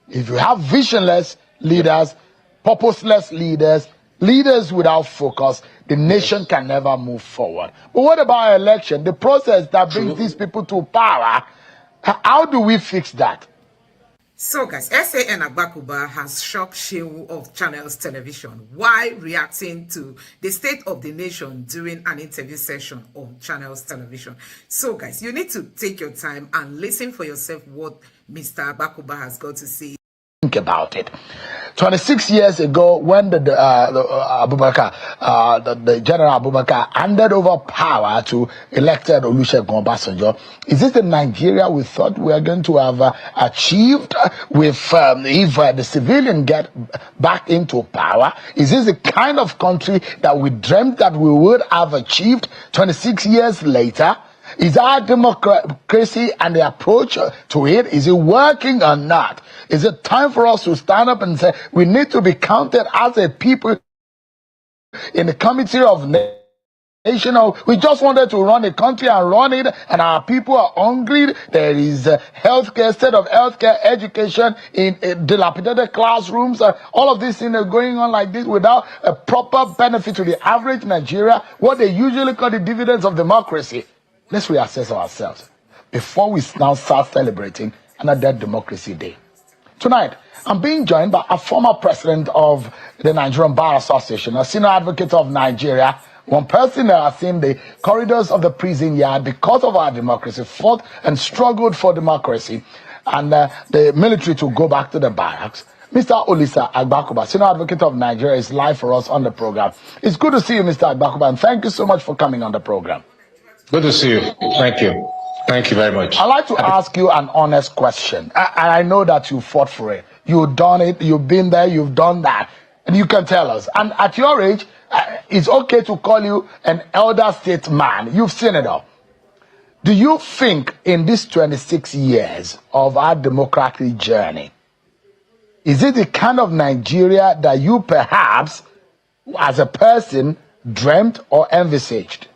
If you have visionless leaders, purposeless leaders, leaders without focus, the nation can never move forward. But what about election? The process that brings these people to power, how do we fix that? So guys, SAN Agbkoba has shocked Seun of Channels Television while reacting to the state of the nation during an interview session on Channels Television. So guys, you need to take your time and listen for yourself what Mr. Agbkoba has got to say. Think about it. 26 years ago, when the General Abubakar handed over power to elected Olusegun Obasanjo, is this the Nigeria we thought we were going to have achieved with if the civilian get back into power? Is this the kind of country that we dreamt that we would have achieved 26 years later? Is our democracy and the approach to it, is it working or not? Is it time for us to stand up and say we need to be counted as a people in the committee of nation? Or we just wanted to run the country and run it, and our people are hungry. There is healthcare, state of healthcare, education in dilapidated classrooms. All of these things are going on like this without a proper benefit to the average Nigeria, what they usually call the dividends of democracy. Let's reassess ourselves before we now start celebrating another Democracy Day. Tonight, I'm being joined by a former president of the Nigerian Bar Association, a senior advocate of Nigeria, one person that has seen the corridors of the prison yard because of our democracy, fought and struggled for democracy, and the military to go back to the barracks. Mr. Olisa Agbkoba, senior advocate of Nigeria, is live for us on the program. It's good to see you, Mr. Agbkoba, and thank you so much for coming on the program. Good to see you. Thank you. Thank you very much. I'd like to ask you an honest question. I know that you fought for it. You've done it. You've been there. You've done that. And you can tell us. And at your age, it's okay to call you an elder statesman. You've seen it all. Do you think in these 26 years of our democratic journey, is it the kind of Nigeria that you perhaps, as a person, dreamt or envisaged?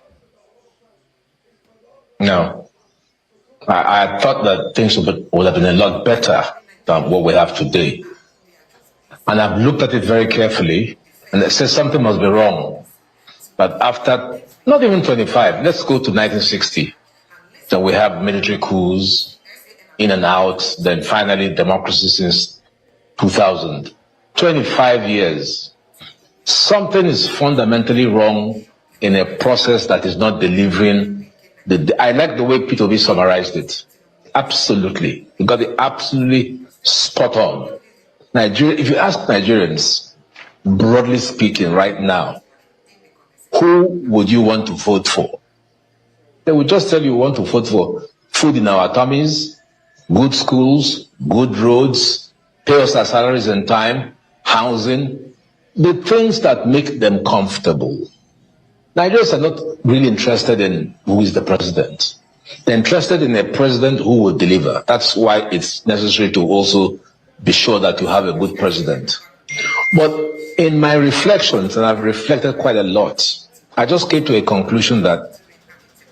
No. I thought that things would have been a lot better than what we have today. And I've looked at it very carefully, and it says something must be wrong. But after, not even 25, let's go to 1960. Then we have military coups, in and out, then finally democracy since 2000. 25 years. Something is fundamentally wrong in a process that is not delivering. I like the way P2B summarized it. Absolutely. You got it absolutely spot on. Nigeria, if you ask Nigerians, broadly speaking right now, who would you want to vote for? They will just tell you want to vote for food in our tummies, good schools, good roads, pay us our salaries in time, housing, the things that make them comfortable. Nigerians are not really interested in who is the president. They're interested in a president who will deliver. That's why it's necessary to also be sure that you have a good president. But in my reflections, and I've reflected quite a lot, I just came to a conclusion that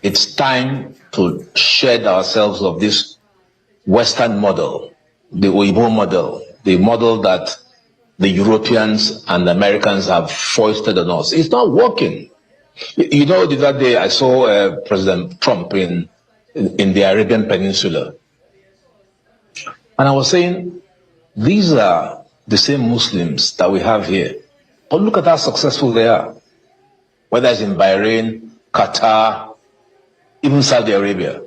it's time to shed ourselves of this Western model, the Oyibo model, the model that the Europeans and the Americans have foisted on us. It's not working. You know, the other day I saw President Trump in the Arabian Peninsula. And I was saying, these are the same Muslims that we have here. But look at how successful they are. Whether it's in Bahrain, Qatar, even Saudi Arabia.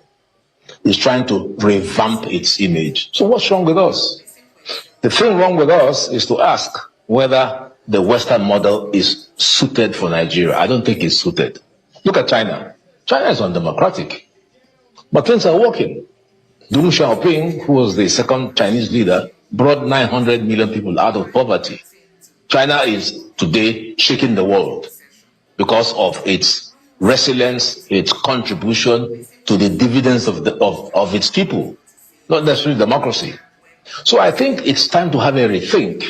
It's trying to revamp its image. So what's wrong with us? The thing wrong with us is to ask whether the Western model is suited for Nigeria. I don't think it's suited. Look at China. China is undemocratic, but things are working. Deng Xiaoping, who was the second Chinese leader, brought 900 million people out of poverty. China is today shaking the world because of its resilience, its contribution to the dividends of its people, not necessarily democracy. So I think it's time to have a rethink.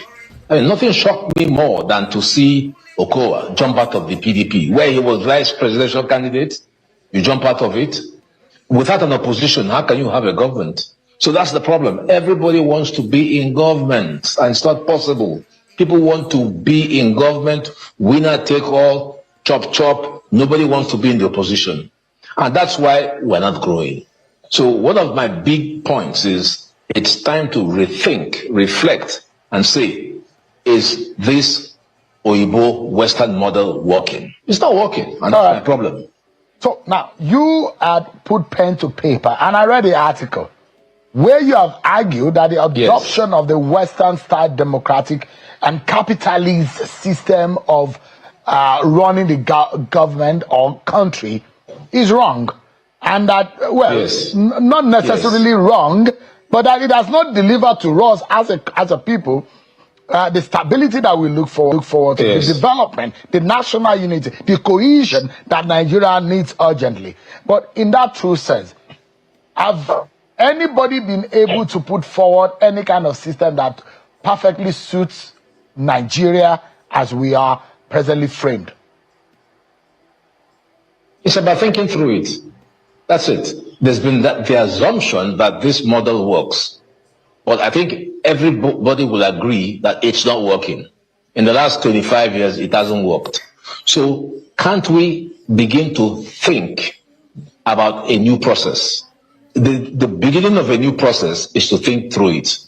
I mean, nothing shocked me more than to see Okowa jump out of the PDP, where he was vice presidential candidate. You jump out of it. Without an opposition, how can you have a government? So that's the problem. Everybody wants to be in government, and it's not possible. People want to be in government, winner take all, chop chop. Nobody wants to be in the opposition. And that's why we're not growing. So one of my big points is it's time to rethink, reflect, and say, is this Oyibo Western model working? It's not working, and that's my problem. So now, you had put pen to paper, and I read the article where you have argued that the adoption of the Western-style democratic and capitalist system of running the government or country is wrong. And that, well, not necessarily wrong, but that it has not delivered to us as a people the stability that we look forward to, the development, the national unity, the cohesion that Nigeria needs urgently. But in that true sense, have anybody been able to put forward any kind of system that perfectly suits Nigeria as we are presently framed? It's about thinking through it. That's it. There's been the assumption that this model works. But I think everybody will agree that it's not working. In the last 25 years, it hasn't worked. So can't we begin to think about a new process? The beginning of a new process is to think through it.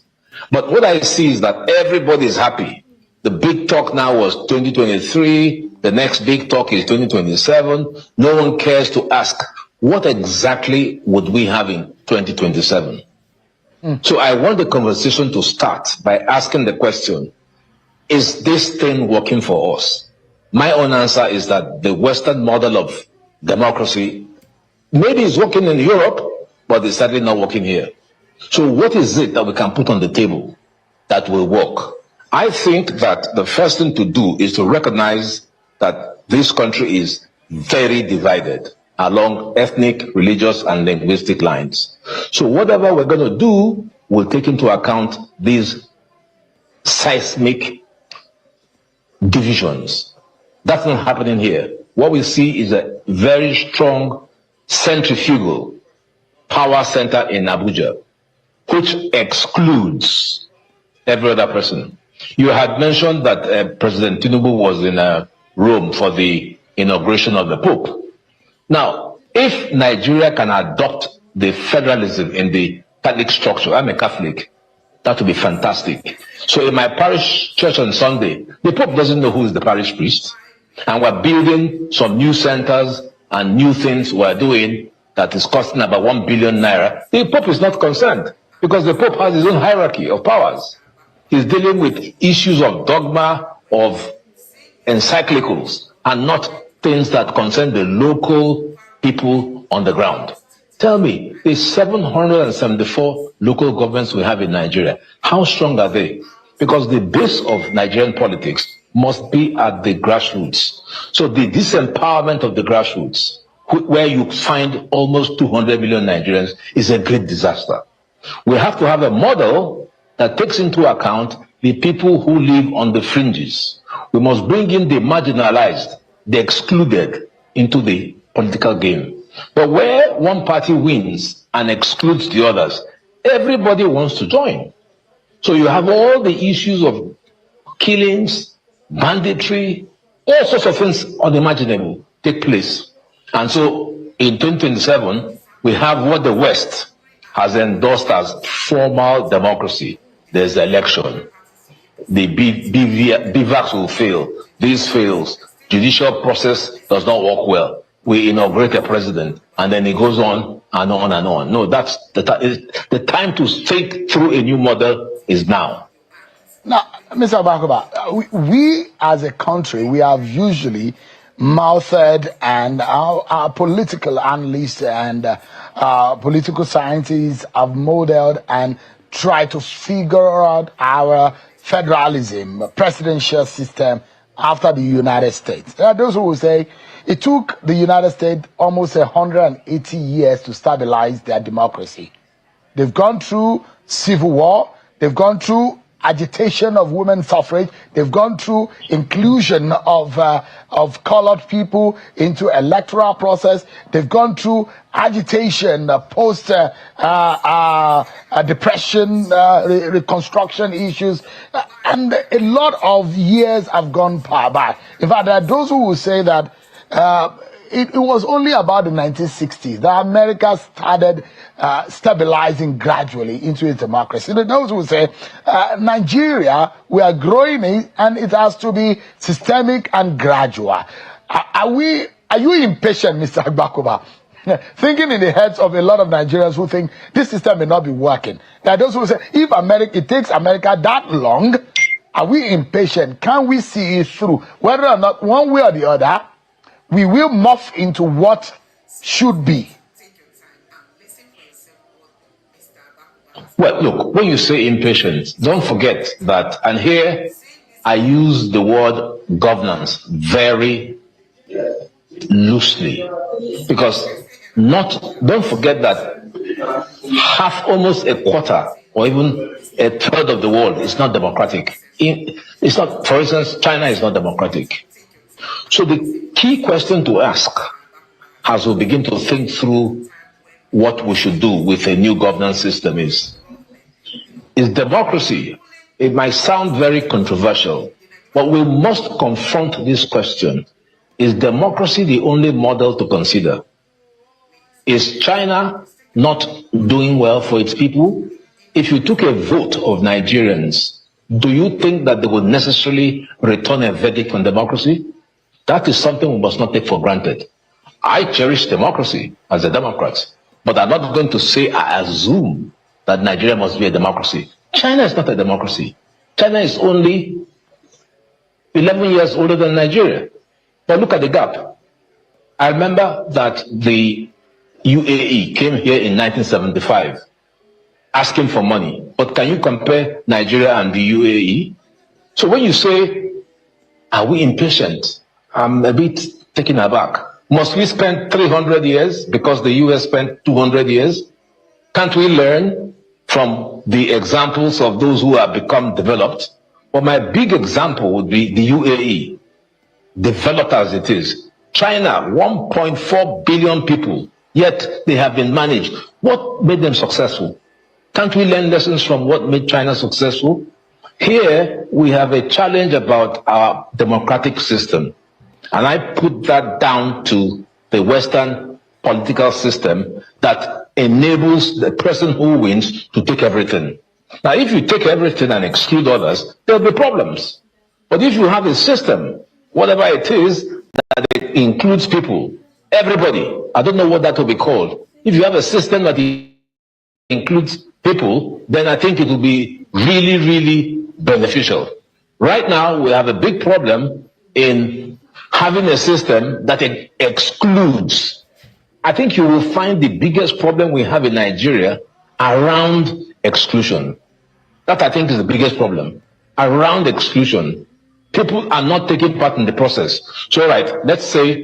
But what I see is that everybody is happy. The big talk now was 2023. The next big talk is 2027. No one cares to ask, what exactly would we have in 2027? So I want the conversation to start by asking the question, is this thing working for us? My own answer is that the Western model of democracy maybe is working in Europe, but it's certainly not working here. So what is it that we can put on the table that will work? I think that the first thing to do is to recognize that this country is very divided along ethnic, religious, and linguistic lines. So whatever we're going to do will take into account these seismic divisions. That's not happening here. What we see is a very strong centrifugal power center in Abuja, which excludes every other person. You had mentioned that President Tinubu was in Rome for the inauguration of the Pope. Now, if Nigeria can adopt the federalism in the Catholic structure, I'm a Catholic, that would be fantastic. So in my parish church on Sunday, the Pope doesn't know who is the parish priest, and we're building some new centers and new things we're doing that is costing about 1 billion naira. The Pope is not concerned because the Pope has his own hierarchy of powers. He's dealing with issues of dogma, of encyclicals, and not things that concern the local people on the ground. Tell me, the 774 local governments we have in Nigeria, how strong are they? Because the base of Nigerian politics must be at the grassroots. So the disempowerment of the grassroots, where you find almost 200 million Nigerians, is a great disaster. We have to have a model that takes into account the people who live on the fringes. We must bring in the marginalized, the excluded into the political game. But where one party wins and excludes the others, everybody wants to join. So you have all the issues of killings, banditry, all sorts of things unimaginable take place. And so in 2027, we have what the West has endorsed as formal democracy. There's the election. The BVACs will fail. This fails. Judicial process does not work well. We inaugurate a president, and then it goes on and on and on. No, that's the time to think through a new model is now. Now, Mr. Agbkoba, we as a country, we have usually mouthed, and our political analysts and political scientists have modeled and tried to figure out our federalism, presidential system after the United States. There are those who will say it took the United States almost 180 years to stabilize their democracy. They've gone through civil war, they've gone through agitation of women's suffrage. They've gone through inclusion of colored people into electoral process. They've gone through agitation post depression, reconstruction issues, and a lot of years have gone by. In fact, there are those who will say that it was only about the 1960s that America started stabilizing gradually into its democracy. Those who say, Nigeria, we are growing it and it has to be systemic and gradual. Are you impatient, Mr. Agbkoba? Thinking in the heads of a lot of Nigerians who think this system may not be working. There are those who say, if it takes America that long, are we impatient? Can we see it through? Whether or not, one way or the other, we will morph into what should be. Well, look, when you say impatient, don't forget that, and here I use the word governance very loosely, because don't forget that almost a quarter or even a third of the world is not democratic. It's not, for instance, China is not democratic. So the key question to ask as we begin to think through what we should do with a new governance system is democracy. It might sound very controversial, but we must confront this question. Is democracy the only model to consider? Is China not doing well for its people? If you took a vote of Nigerians, do you think that they would necessarily return a verdict on democracy? That is something we must not take for granted. I cherish democracy as a Democrat, but I'm not going to say I assume that Nigeria must be a democracy. China is not a democracy. China is only 11 years older than Nigeria. But look at the gap. I remember that the UAE came here in 1975 asking for money. But can you compare Nigeria and the UAE? So when you say, are we impatient? I'm a bit taken aback. Must we spend 300 years because the US spent 200 years? Can't we learn from the examples of those who have become developed? Well, my big example would be the UAE, developed as it is. China, 1.4 billion people, yet they have been managed. What made them successful? Can't we learn lessons from what made China successful? Here, we have a challenge about our democratic system. And I put that down to the Western political system that enables the person who wins to take everything. Now, if you take everything and exclude others, there'll be problems. But if you have a system, whatever it is, that it includes people, everybody, I don't know what that will be called. If you have a system that includes people, then I think it will be really, really beneficial. Right now, we have a big problem in having a system that excludes. I think you will find the biggest problem we have in Nigeria around exclusion. That, I think, is the biggest problem. Around exclusion. People are not taking part in the process. So, right, let's say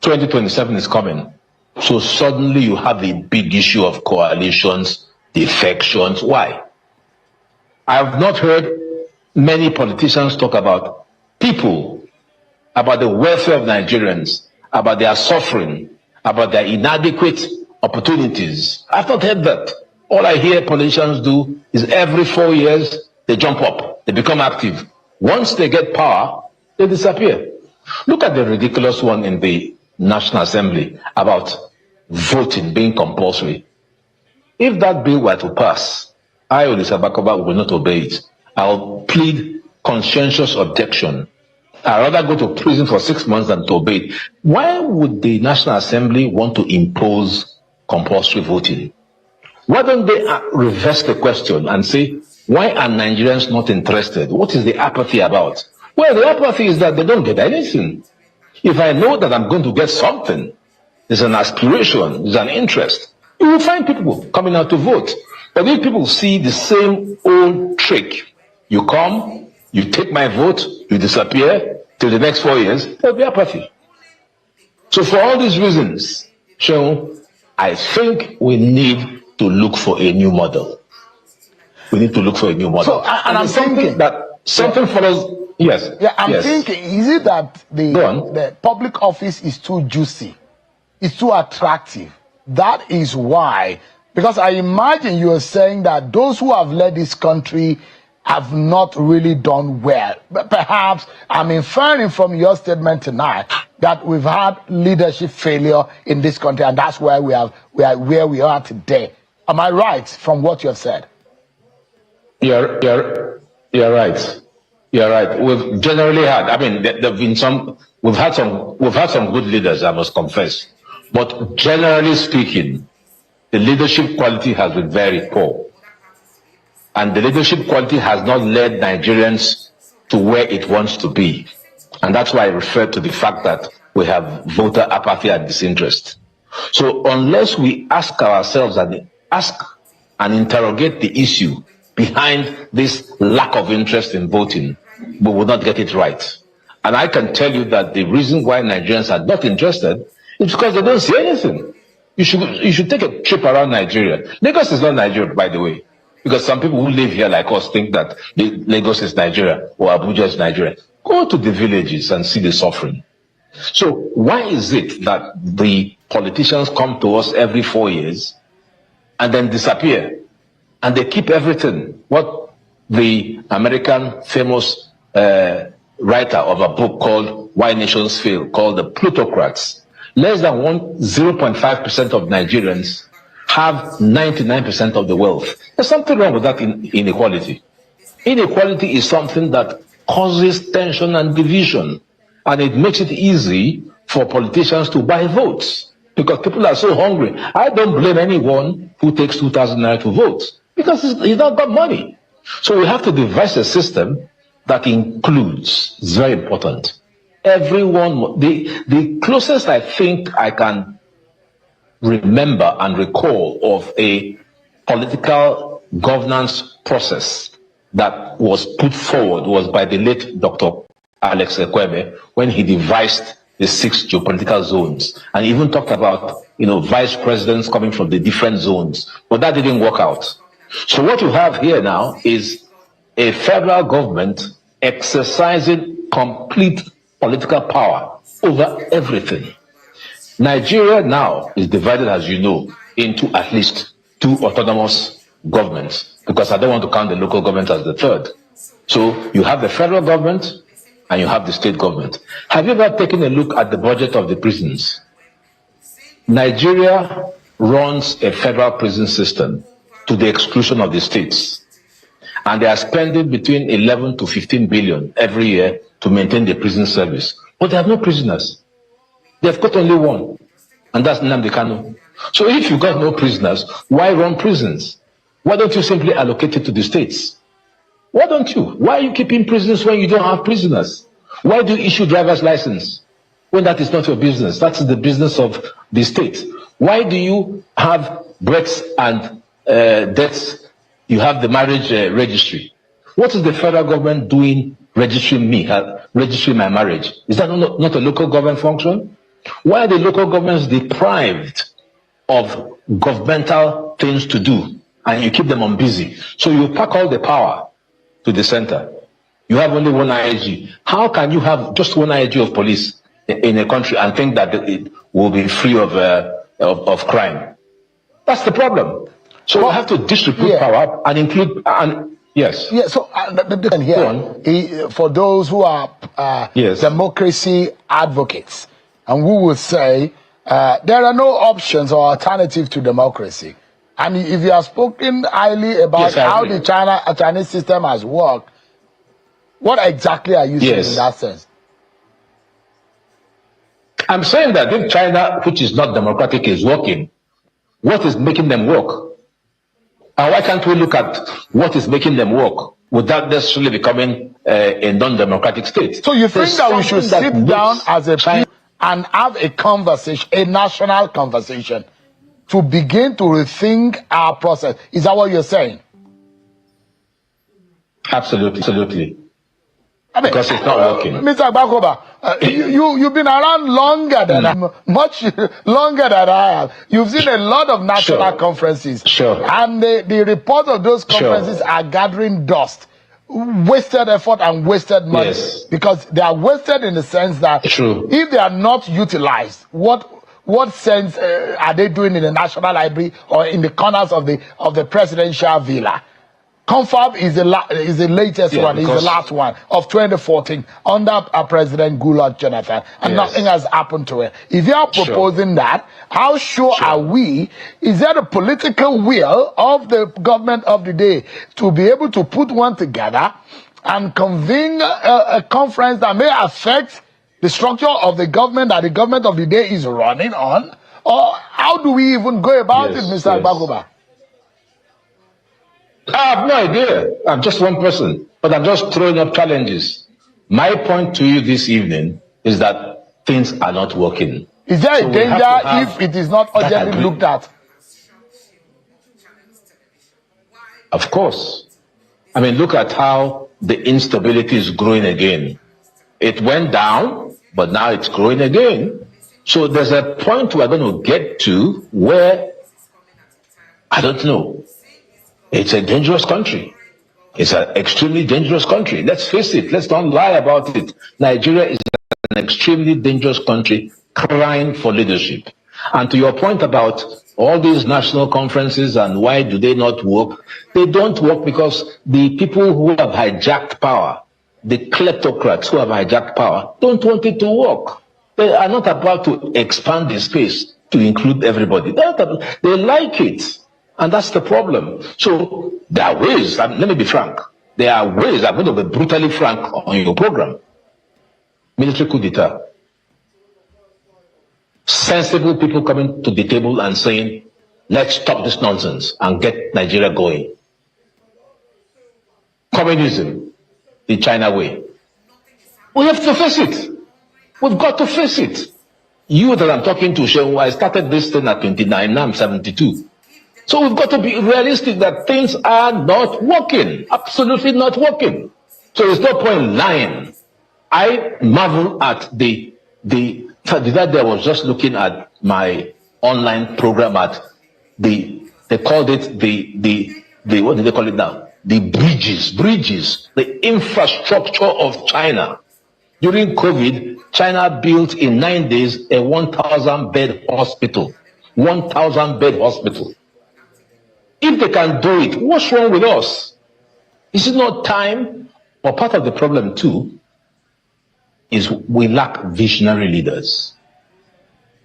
2027 is coming. So suddenly you have the big issue of coalitions, defections. Why? I have not heard many politicians talk about people, about the welfare of Nigerians, about their suffering, about their inadequate opportunities. I've not heard that. All I hear politicians do is every 4 years, they jump up, they become active. Once they get power, they disappear. Look at the ridiculous one in the National Assembly about voting being compulsory. If that bill were to pass, I, Agbkoba, will not obey it. I'll plead conscientious objection. I'd rather go to prison for 6 months than to obey it. Why would the National Assembly want to impose compulsory voting? Why don't they reverse the question and say, why are Nigerians not interested? What is the apathy about? Well, the apathy is that they don't get anything. If I know that I'm going to get something, there's an aspiration, there's an interest, you will find people coming out to vote. But if people see the same old trick, you come, you take my vote, you disappear till the next 4 years, there'll be apathy. So for all these reasons, Seun, I think we need to look for a new model. we need to look for a new model. So, and I'm thinking that something follows. Yes. Yeah, I'm thinking, is it that the public office is too juicy? It's too attractive. That is why, because I imagine you are saying that those who have led this country have not really done well. But perhaps I'm inferring from your statement tonight that we've had leadership failure in this country, and that's why we are where we are today. Am I right from what you have said? You're right. You're right. We've generally had. I mean, there've been some. We've had some good leaders, I must confess. But generally speaking, the leadership quality has been very poor. And the leadership quality has not led Nigerians to where it wants to be. And that's why I refer to the fact that we have voter apathy and disinterest. So unless we ask ourselves and interrogate the issue behind this lack of interest in voting, we will not get it right. And I can tell you that the reason why Nigerians are not interested is because they don't see anything. You should take a trip around Nigeria. Lagos is not Nigeria, by the way, because some people who live here like us think that Lagos is Nigeria or Abuja is Nigeria. Go to the villages and see the suffering. So why is it that the politicians come to us every 4 years and then disappear, and they keep everything? What the American famous writer of a book called Why Nations Fail, called the plutocrats. Less than 0.5% of Nigerians have 99% of the wealth. There's something wrong with that inequality. Inequality is something that causes tension and division, and it makes it easy for politicians to buy votes because people are so hungry. I don't blame anyone who takes 2,000 naira to vote because he's not got money. So we have to devise a system that includes, it's very important, everyone. The closest I think I can remember and recall of a political governance process that was put forward was by the late Dr. Agbkoba when he devised the 6 geopolitical zones, and even talked about, vice presidents coming from the different zones, but that didn't work out. So what you have here now is a federal government exercising complete political power over everything. Nigeria now is divided, as you know, into at least 2 autonomous governments, because I don't want to count the local government as the third. So you have the federal government and you have the state government. Have you ever taken a look at the budget of the prisons? Nigeria runs a federal prison system to the exclusion of the states. And they are spending between 11 to 15 billion every year to maintain the prison service. But they have no prisoners. They've got only one, and that's nnamdi Kanu. So if you've got no prisoners, why run prisons? Why don't you simply allocate it to the states? Why don't you? Why are you keeping prisons when you don't have prisoners? Why do you issue driver's license when that is not your business? That's the business of the state. Why do you have births and deaths? You have the marriage registry. What is the federal government doing registering me, registering my marriage? Is that not a local government function? Why are the local governments deprived of governmental things to do, and you keep them on busy? So you pack all the power to the center. You have only one IG. How can you have just one IG of police in a country and think that it will be free of crime? That's the problem. So we have to distribute power and include yes. Yeah. So here, for those who are democracy advocates, and who will say there are no options or alternatives to democracy. And if you have spoken highly about how the Chinese system has worked, what exactly are you saying in that sense? I'm saying that if China, which is not democratic, is working, what is making them work? And why can't we look at what is making them work without necessarily becoming a non-democratic state? So you think that we should sit down as a people and have a conversation, a national conversation, to begin to rethink our process? Is that what you're saying? Absolutely. I mean, because it's not working. Mr. Agbkoba, you've been around longer than much longer than I have. You've seen a lot of national conferences. Sure. And the reports of those conferences are gathering dust. Wasted effort and wasted money. Yes. Because they are wasted in the sense that if they are not utilized, what sense are they doing in the National Library or in the corners of the presidential villa? Confab is the latest one, is the last one of 2014 under President Goodluck Jonathan, and nothing has happened to it. If you are proposing that, how sure are we? Is there a political will of the government of the day to be able to put one together and convene a conference that may affect the structure of the government that the government of the day is running on? Or how do we even go about it, Mr. Agbkoba? I have no idea. I'm just one person, but I'm just throwing up challenges. My point to you this evening is that things are not working. Is there a danger if it is not urgently looked at? Of course. I mean, look at how the instability is growing again. It went down, but now it's growing again. So there's a point we're going to get to where, I don't know, it's a dangerous country. It's an extremely dangerous country. Let's face it. Let's not lie about it. Nigeria is an extremely dangerous country crying for leadership. And to your point about all these national conferences and why do they not work, they don't work because the people who have hijacked power, the kleptocrats who have hijacked power, don't want it to work. They are not about to expand the space to include everybody. They like it. And that's the problem. So there are ways, let me be frank, there are ways, I'm going to be brutally frank on your program. Military coup d'etat. Sensible people coming to the table and saying, let's stop this nonsense and get Nigeria going. Communism, the China way. We have to face it. We've got to face it. You that I'm talking to, Seun, I started this thing at 29, now I'm 72. So we've got to be realistic that things are not working, absolutely not working. So there's no point lying. I marvel at the other day I was just looking at my online program at they called it the what do they call it now? The bridges, the infrastructure of China. During COVID, China built in 9 days a 1,000 bed hospital. 1,000 bed hospital. If they can do it, what's wrong with us? Is it not time? Or part of the problem too is we lack visionary leaders.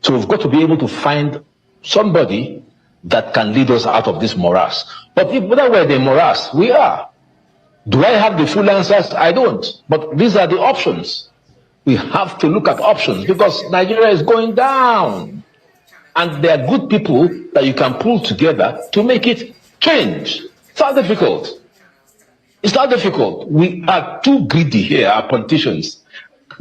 So we've got to be able to find somebody that can lead us out of this morass. But if whether we're the morass, we are. Do I have the full answers? I don't. But these are the options. We have to look at options because Nigeria is going down. And there are good people that you can pull together to make it change. It's not difficult. It's not difficult. We are too greedy here, our politicians.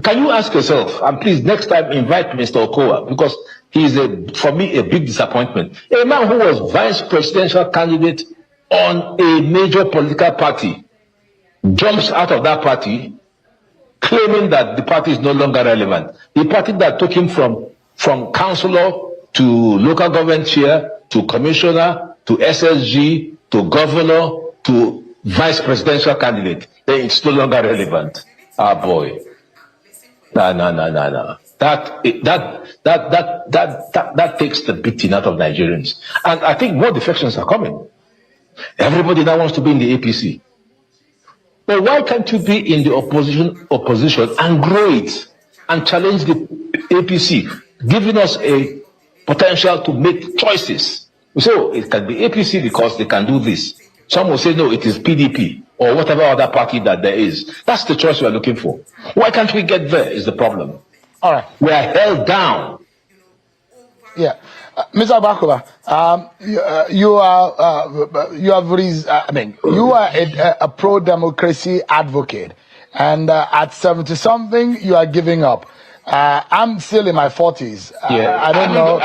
Can you ask yourself, and please next time invite Mr. Okowa, because he is, for me, a big disappointment. A man who was vice presidential candidate on a major political party jumps out of that party claiming that the party is no longer relevant. The party that took him from councillor to local government chair, to commissioner, to SSG, to governor, to vice presidential candidate, then it's no longer relevant. Ah, boy. No. That takes the beating out of Nigerians. And I think more defections are coming. Everybody now wants to be in the APC. But why can't you be in the opposition and grow it and challenge the APC, giving us a potential to make choices? We say, oh, it can be APC because they can do this. Some will say, no, it is PDP or whatever other party that there is. That's the choice we're looking for. Why can't we get there is the problem. All right. We are held down. Yeah. Mr. Agbkoba, you are a pro-democracy advocate. And at 70-something, you are giving up. I'm still in my 40s. I don't know.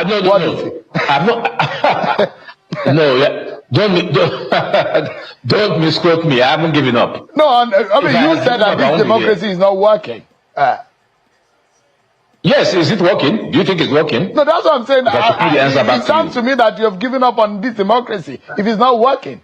No. don't misquote me. I haven't given up. No, I mean, you said that this democracy is not working. Yes, is it working? Do you think it's working? No, that's what I'm saying. It sounds to me that you have given up on this democracy if it's not working.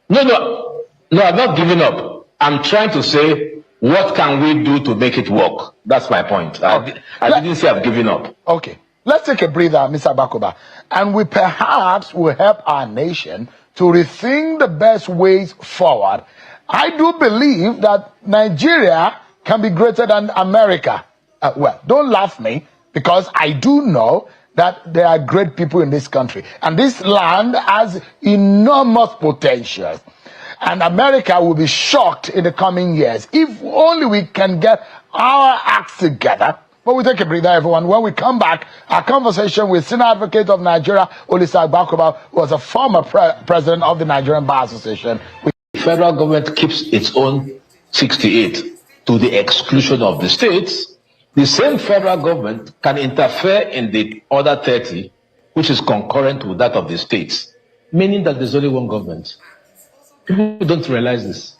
No, I've not given up. I'm trying to say, what can we do to make it work? That's my point. I didn't say I've given up. Okay. Let's take a breather, Mr. Agbkoba, and we perhaps will help our nation to rethink the best ways forward. I do believe that Nigeria can be greater than America. Well, don't laugh me, because I do know that there are great people in this country, and this land has enormous potential. And America will be shocked in the coming years if only we can get our acts together. But we take a breather, everyone. When we come back, our conversation with Senior Advocate of Nigeria, Olisa Agbkoba, who was a former president of the Nigerian Bar Association. The federal government keeps its own 68 to the exclusion of the states. The same federal government can interfere in the other 30, which is concurrent with that of the states, meaning that there's only one government. People don't realize this.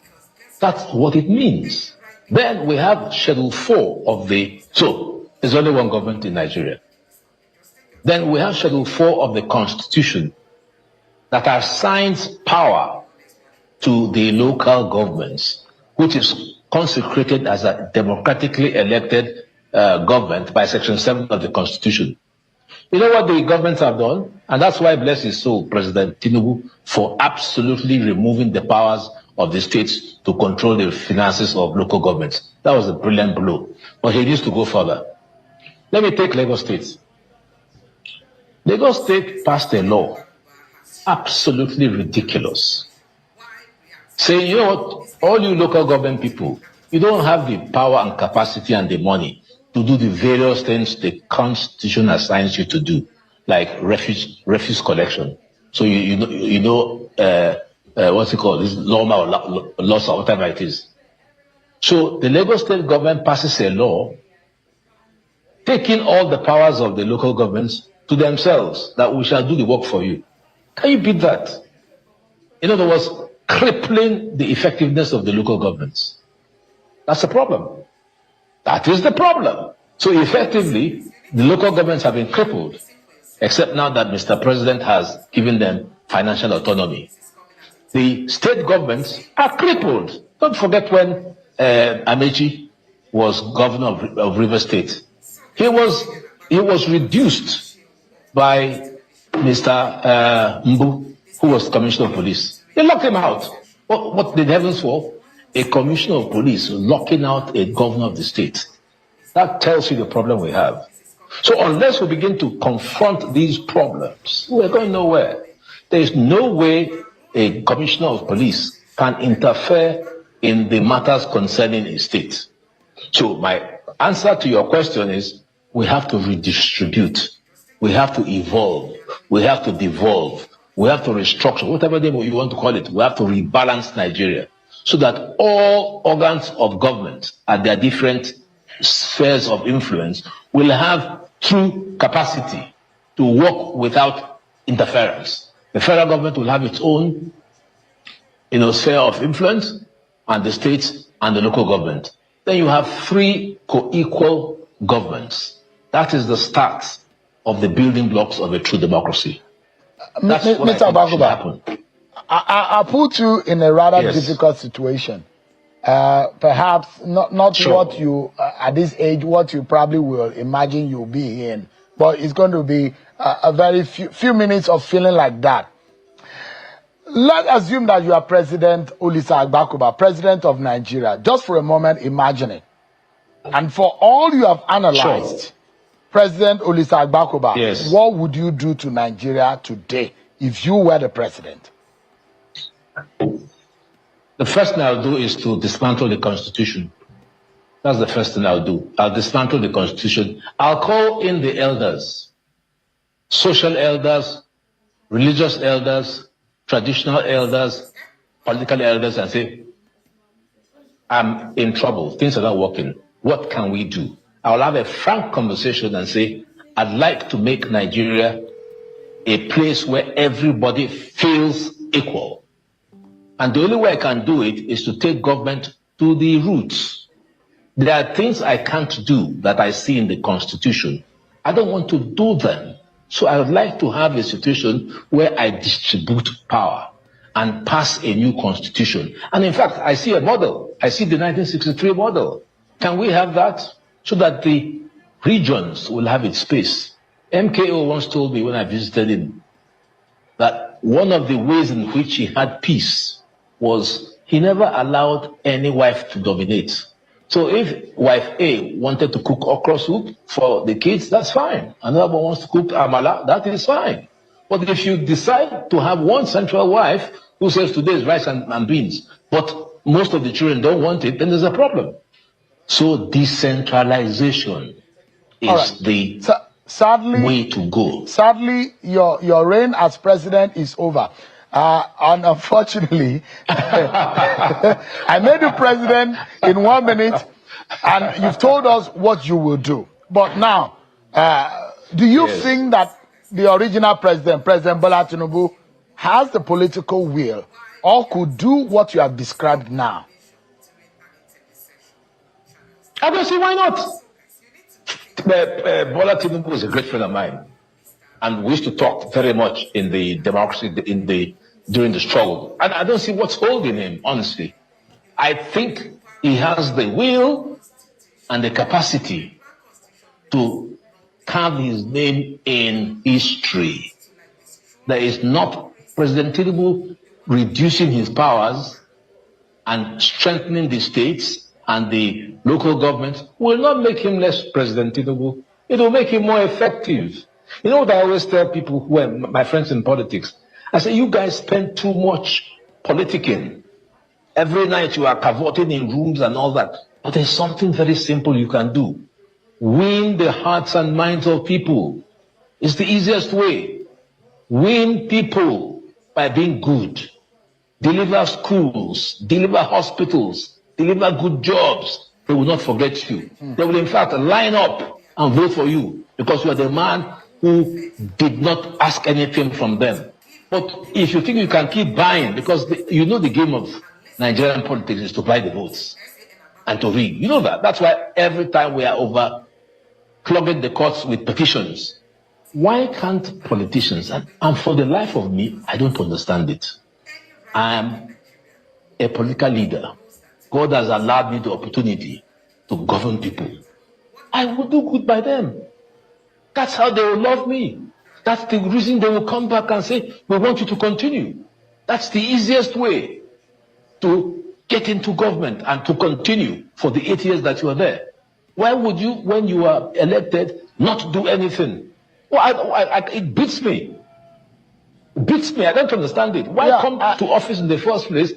That's what it means. Then we have Schedule 4 of the... So, there's only one government in Nigeria. Then we have Schedule 4 of the Constitution that assigns power to the local governments, which is consecrated as a democratically elected government by Section 7 of the Constitution. You know what the governments have done? And that's why, bless his soul, President Tinubu, for absolutely removing the powers of the states to control the finances of local governments. That was a brilliant blow. But he needs to go further. Let me take Lagos State. Lagos State passed a law, absolutely ridiculous, saying, you know what, all you local government people, you don't have the power and capacity and the money to do the various things the Constitution assigns you to do, like refuse collection. So you know what's it called? This LOMA or loss or whatever it is. So the Lagos State government passes a law taking all the powers of the local governments to themselves, that we shall do the work for you. Can you beat that? In other words, crippling the effectiveness of the local governments. That's the problem. That is the problem. So effectively, the local governments have been crippled, except now that Mr. President has given them financial autonomy. The state governments are crippled. Don't forget when Amechi was governor of Rivers State. He was reduced by Mr. Mbu, who was commissioner of police. They locked him out. What did heavens for? A commissioner of police locking out a governor of the state. That tells you the problem we have. So unless we begin to confront these problems, we're going nowhere. There is no way a commissioner of police can interfere in the matters concerning a state. So my answer to your question is, we have to redistribute. We have to evolve. We have to devolve. We have to restructure, whatever name you want to call it. We have to rebalance Nigeria so that all organs of government at their different spheres of influence will have true capacity to work without interference. The federal government will have its own sphere of influence, and the states and the local government. Then you have three co-equal governments. That is the start of the building blocks of a true democracy. That's what Mr. Agbkoba, I put you in a rather difficult situation. Perhaps not sure. What you, at this age, what you probably will imagine you'll be in. But it's going to be a very few minutes of feeling like that. Let's assume that you are President Olisa Agbkoba, President of Nigeria. Just for a moment, imagine it. And for all you have analyzed, President Olisa Agbkoba, what would you do to Nigeria today if you were the president? The first thing I'll do is to dismantle the Constitution. That's the first thing I'll do. I'll dismantle the Constitution. I'll call in the elders, social elders, religious elders, traditional elders, political elders, and say, I'm in trouble. Things are not working. What can we do? I'll have a frank conversation and say, I'd like to make Nigeria a place where everybody feels equal. And the only way I can do it is to take government to the roots. There are things I can't do that I see in the Constitution. I don't want to do them. So I would like to have a situation where I distribute power and pass a new constitution. And in fact, I see a model. I see the 1963 model. Can we have that so that the regions will have its space? MKO once told me when I visited him that one of the ways in which he had peace was he never allowed any wife to dominate. So if wife A wanted to cook okra soup for the kids, that's fine. Another one wants to cook amala, that is fine. But if you decide to have one central wife who says today is rice and beans, but most of the children don't want it, then there's a problem. So decentralization is the way to go. Sadly, your reign as president is over. And unfortunately, I made you president in 1 minute, and you've told us what you will do. But now, do you think that the original president, President Bola Tinubu, has the political will or could do what you have described now? I don't see why not. Bola Tinubu is a great friend of mine, and we used to talk very much in the democracy during the struggle. And I don't see what's holding him, honestly. I think he has the will and the capacity to carve his name in history. There is not President Tinubu reducing his powers and strengthening the states and the local government will not make him less President Tinubu. It will make him more effective. You know what I always tell people who are my friends in politics? I say, you guys spend too much politicking. Every night you are cavorting in rooms and all that. But there's something very simple you can do. Win the hearts and minds of people. It's the easiest way. Win people by being good. Deliver schools, deliver hospitals, deliver good jobs. They will not forget you. They will in fact line up and vote for you because you are the man who did not ask anything from them. But if you think you can keep buying, because you know the game of Nigerian politics is to buy the votes and to read. You know that. That's why every time we are over clogging the courts with petitions, why can't politicians, and for the life of me, I don't understand it. I am a political leader. God has allowed me the opportunity to govern people. I will do good by them. That's how they will love me. That's the reason they will come back and say, we want you to continue. That's the easiest way to get into government and to continue for the 8 years that you are there. Why would you, when you are elected, not do anything? Well, it beats me. It beats me. I don't understand it. Why come to office in the first place?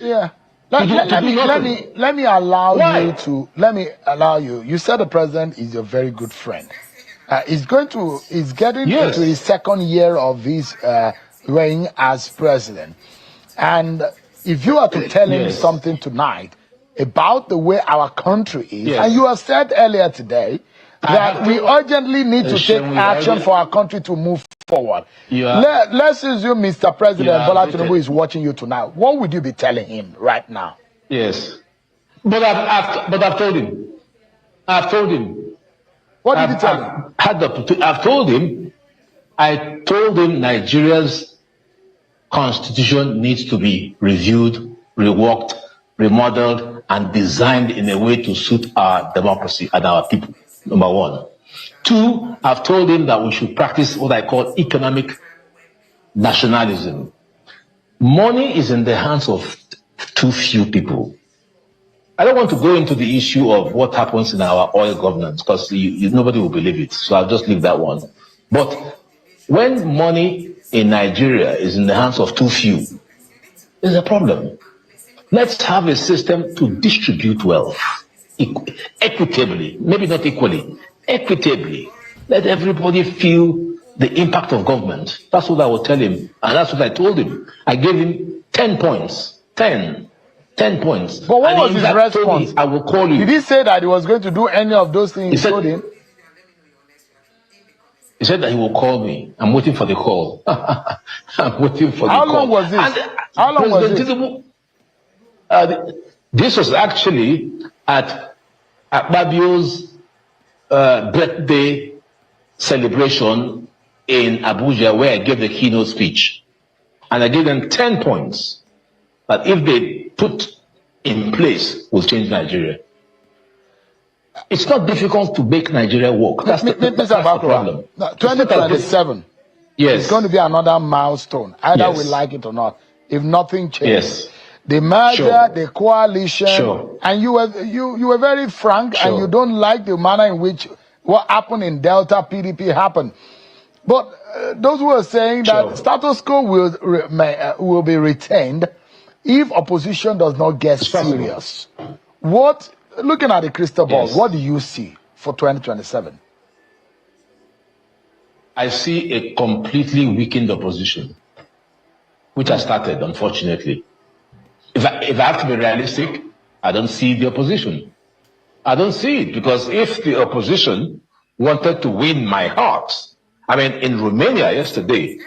Let me allow you. You said the president is your very good friend. He's getting into his second year of his reign as president. And if you are to tell him something tonight about the way our country is, and you have said earlier today that we urgently need to take action for our country to move forward. Let's assume Mr. President Bola Tinubu is watching you tonight. What would you be telling him right now? Yes. But I've told him. What did you tell him? I told him Nigeria's constitution needs to be reviewed, reworked, remodeled, and designed in a way to suit our democracy and our people, number one. Two, I've told him that we should practice what I call economic nationalism. Money is in the hands of too few people. I don't want to go into the issue of what happens in our oil governance because nobody will believe it. So I'll just leave that one. But when money in Nigeria is in the hands of too few, there's a problem. Let's have a system to distribute wealth equitably, maybe not equally, equitably. Let everybody feel the impact of government. That's what I will tell him. And that's what I told him. I gave him 10 points. 10 points. But what was his response? I will call you. Did he say that he was going to do any of those things? He said, He said that he will call me. I'm waiting for the call. I'm waiting for the call. How long was this? How long was this? Tinubu, this was actually at Akpabio's birthday celebration in Abuja, where I gave the keynote speech. And I gave them 10 points that if they put in place will change Nigeria. It's not difficult to make Nigeria work. That's the problem. 2027. Yes. It's going to be another milestone. Either we like it or not. If nothing changes. The merger, the coalition, and you were very frank, and you don't like the manner in which what happened in Delta PDP happened. But those who are saying that status quo will be retained if opposition does not get serious. What, looking at the crystal ball, what do you see for 2027? I see a completely weakened opposition, which has started, unfortunately. If I have to be realistic, I don't see the opposition. I don't see it, because if the opposition wanted to win my heart, I mean, in Romania yesterday,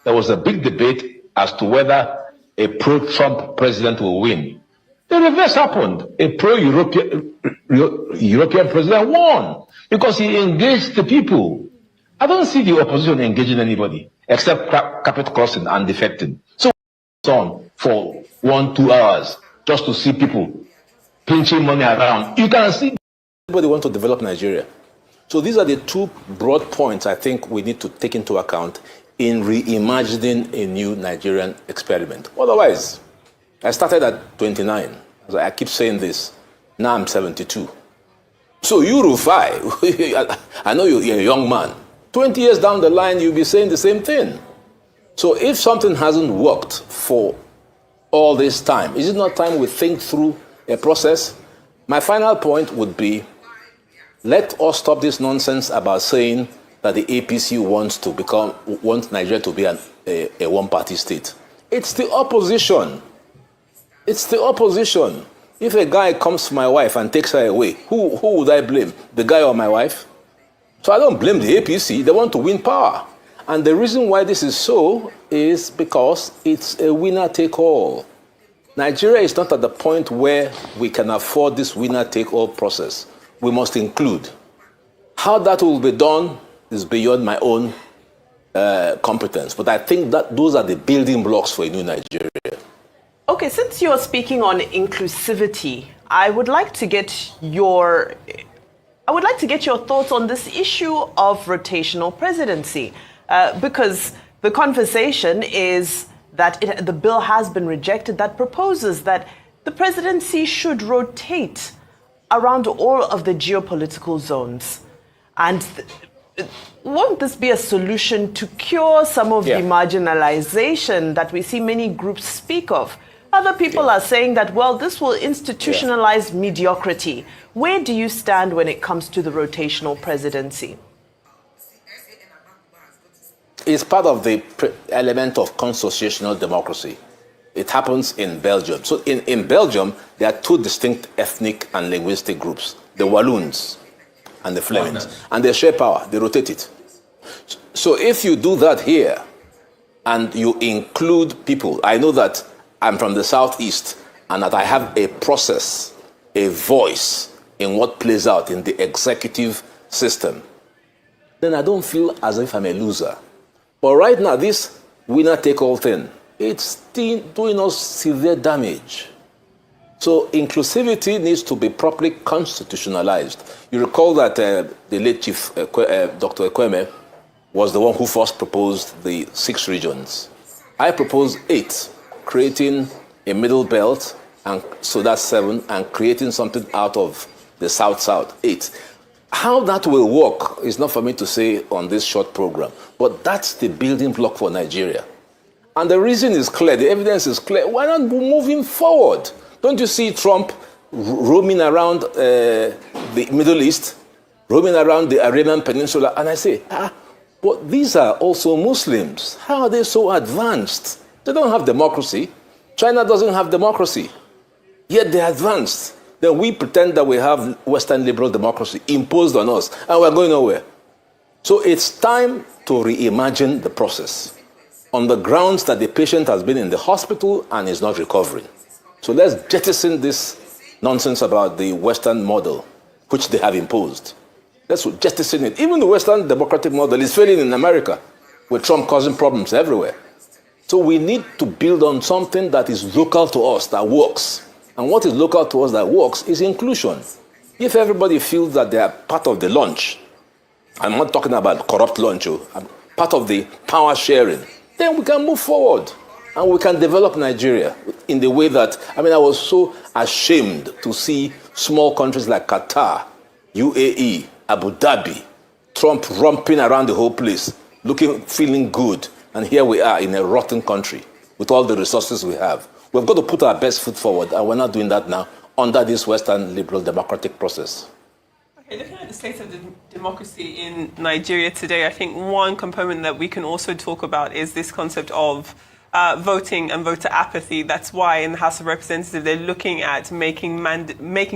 there was a big debate as to whether a pro-Trump president will win. The reverse happened. A pro-European president won because he engaged the people. I don't see the opposition engaging anybody except carpet crossing and defecting. So on for 1-2 hours just to see people pinching money around. You can see everybody want to develop Nigeria. So these are the two broad points I think we need to take into account in reimagining a new Nigerian experiment. Otherwise, I started at 29. I keep saying this. Now I'm 72. So you, Rufai, I know you're a young man. 20 years down the line, you'll be saying the same thing. So if something hasn't worked for all this time, is it not time we think through a process? My final point would be, let us stop this nonsense about saying that the APC wants Nigeria to be a one-party state. It's the opposition. It's the opposition. If a guy comes to my wife and takes her away, who would I blame? The guy or my wife? So I don't blame the APC. They want to win power. And the reason why this is so is because it's a winner-take-all. Nigeria is not at the point where we can afford this winner-take-all process. We must include. How that will be done is beyond my own competence. But I think that those are the building blocks for a new Nigeria. Okay, since you're speaking on inclusivity, I would like to get your thoughts on this issue of rotational presidency, because the conversation is that the bill has been rejected that proposes that the presidency should rotate around all of the geopolitical zones. And won't this be a solution to cure some of the marginalization that we see many groups speak of? Other people are saying that, well, this will institutionalize mediocrity. Where do you stand when it comes to the rotational presidency? It's part of the element of constitutional democracy. It happens in Belgium. So in Belgium, there are two distinct ethnic and linguistic groups, the Walloons and the Flemings. And they share power, they rotate it. So if you do that here, and you include people, I know that I'm from the Southeast, and that I have a process, a voice in what plays out in the executive system, then I don't feel as if I'm a loser. But right now, this winner-take-all thing, it's doing us severe damage. So inclusivity needs to be properly constitutionalized. You recall that the late Chief Dr. Ekweme was the one who first proposed the 6 regions. I proposed 8, creating a middle belt, and so that's 7, and creating something out of the South-South, 8. How that will work is not for me to say on this short program, but that's the building block for Nigeria. And the reason is clear, the evidence is clear. Why not moving forward? Don't you see Trump roaming around the Middle East, roaming around the Arabian Peninsula? And I say, but these are also Muslims. How are they so advanced? They don't have democracy. China doesn't have democracy. Yet they're advanced. Then we pretend that we have Western liberal democracy imposed on us, and we're going nowhere. So it's time to reimagine the process on the grounds that the patient has been in the hospital and is not recovering. So let's jettison this nonsense about the Western model, which they have imposed. Let's jettison it. Even the Western democratic model is failing in America, with Trump causing problems everywhere. So we need to build on something that is local to us, that works. And what is local to us that works is inclusion. If everybody feels that they are part of the lunch, I'm not talking about corrupt lunch, I'm part of the power sharing, then we can move forward and we can develop Nigeria in the way that, I was so ashamed to see small countries like Qatar, UAE, Abu Dhabi, Trump romping around the whole place, feeling good. And here we are in a rotten country with all the resources we have. We've got to put our best foot forward, and we're not doing that now under this Western liberal democratic process. Okay, looking at the state of the democracy in Nigeria today, I think one component that we can also talk about is this concept of voting and voter apathy. That's why in the House of Representatives they're looking at making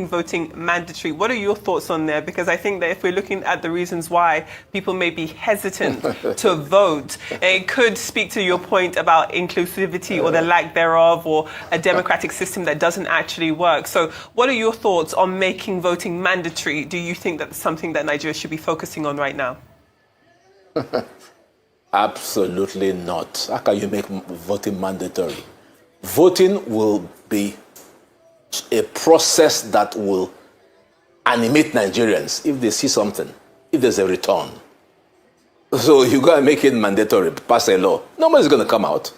voting mandatory. What are your thoughts on there? Because I think that if we're looking at the reasons why people may be hesitant to vote, it could speak to your point about inclusivity or the lack thereof, or a democratic system that doesn't actually work. So what are your thoughts on making voting mandatory? Do you think that's something that Nigeria should be focusing on right now? Absolutely not. How can you make voting mandatory? Voting will be a process that will animate Nigerians if they see something, if there's a return. So you got to make it mandatory, pass a law. Nobody's going to come out.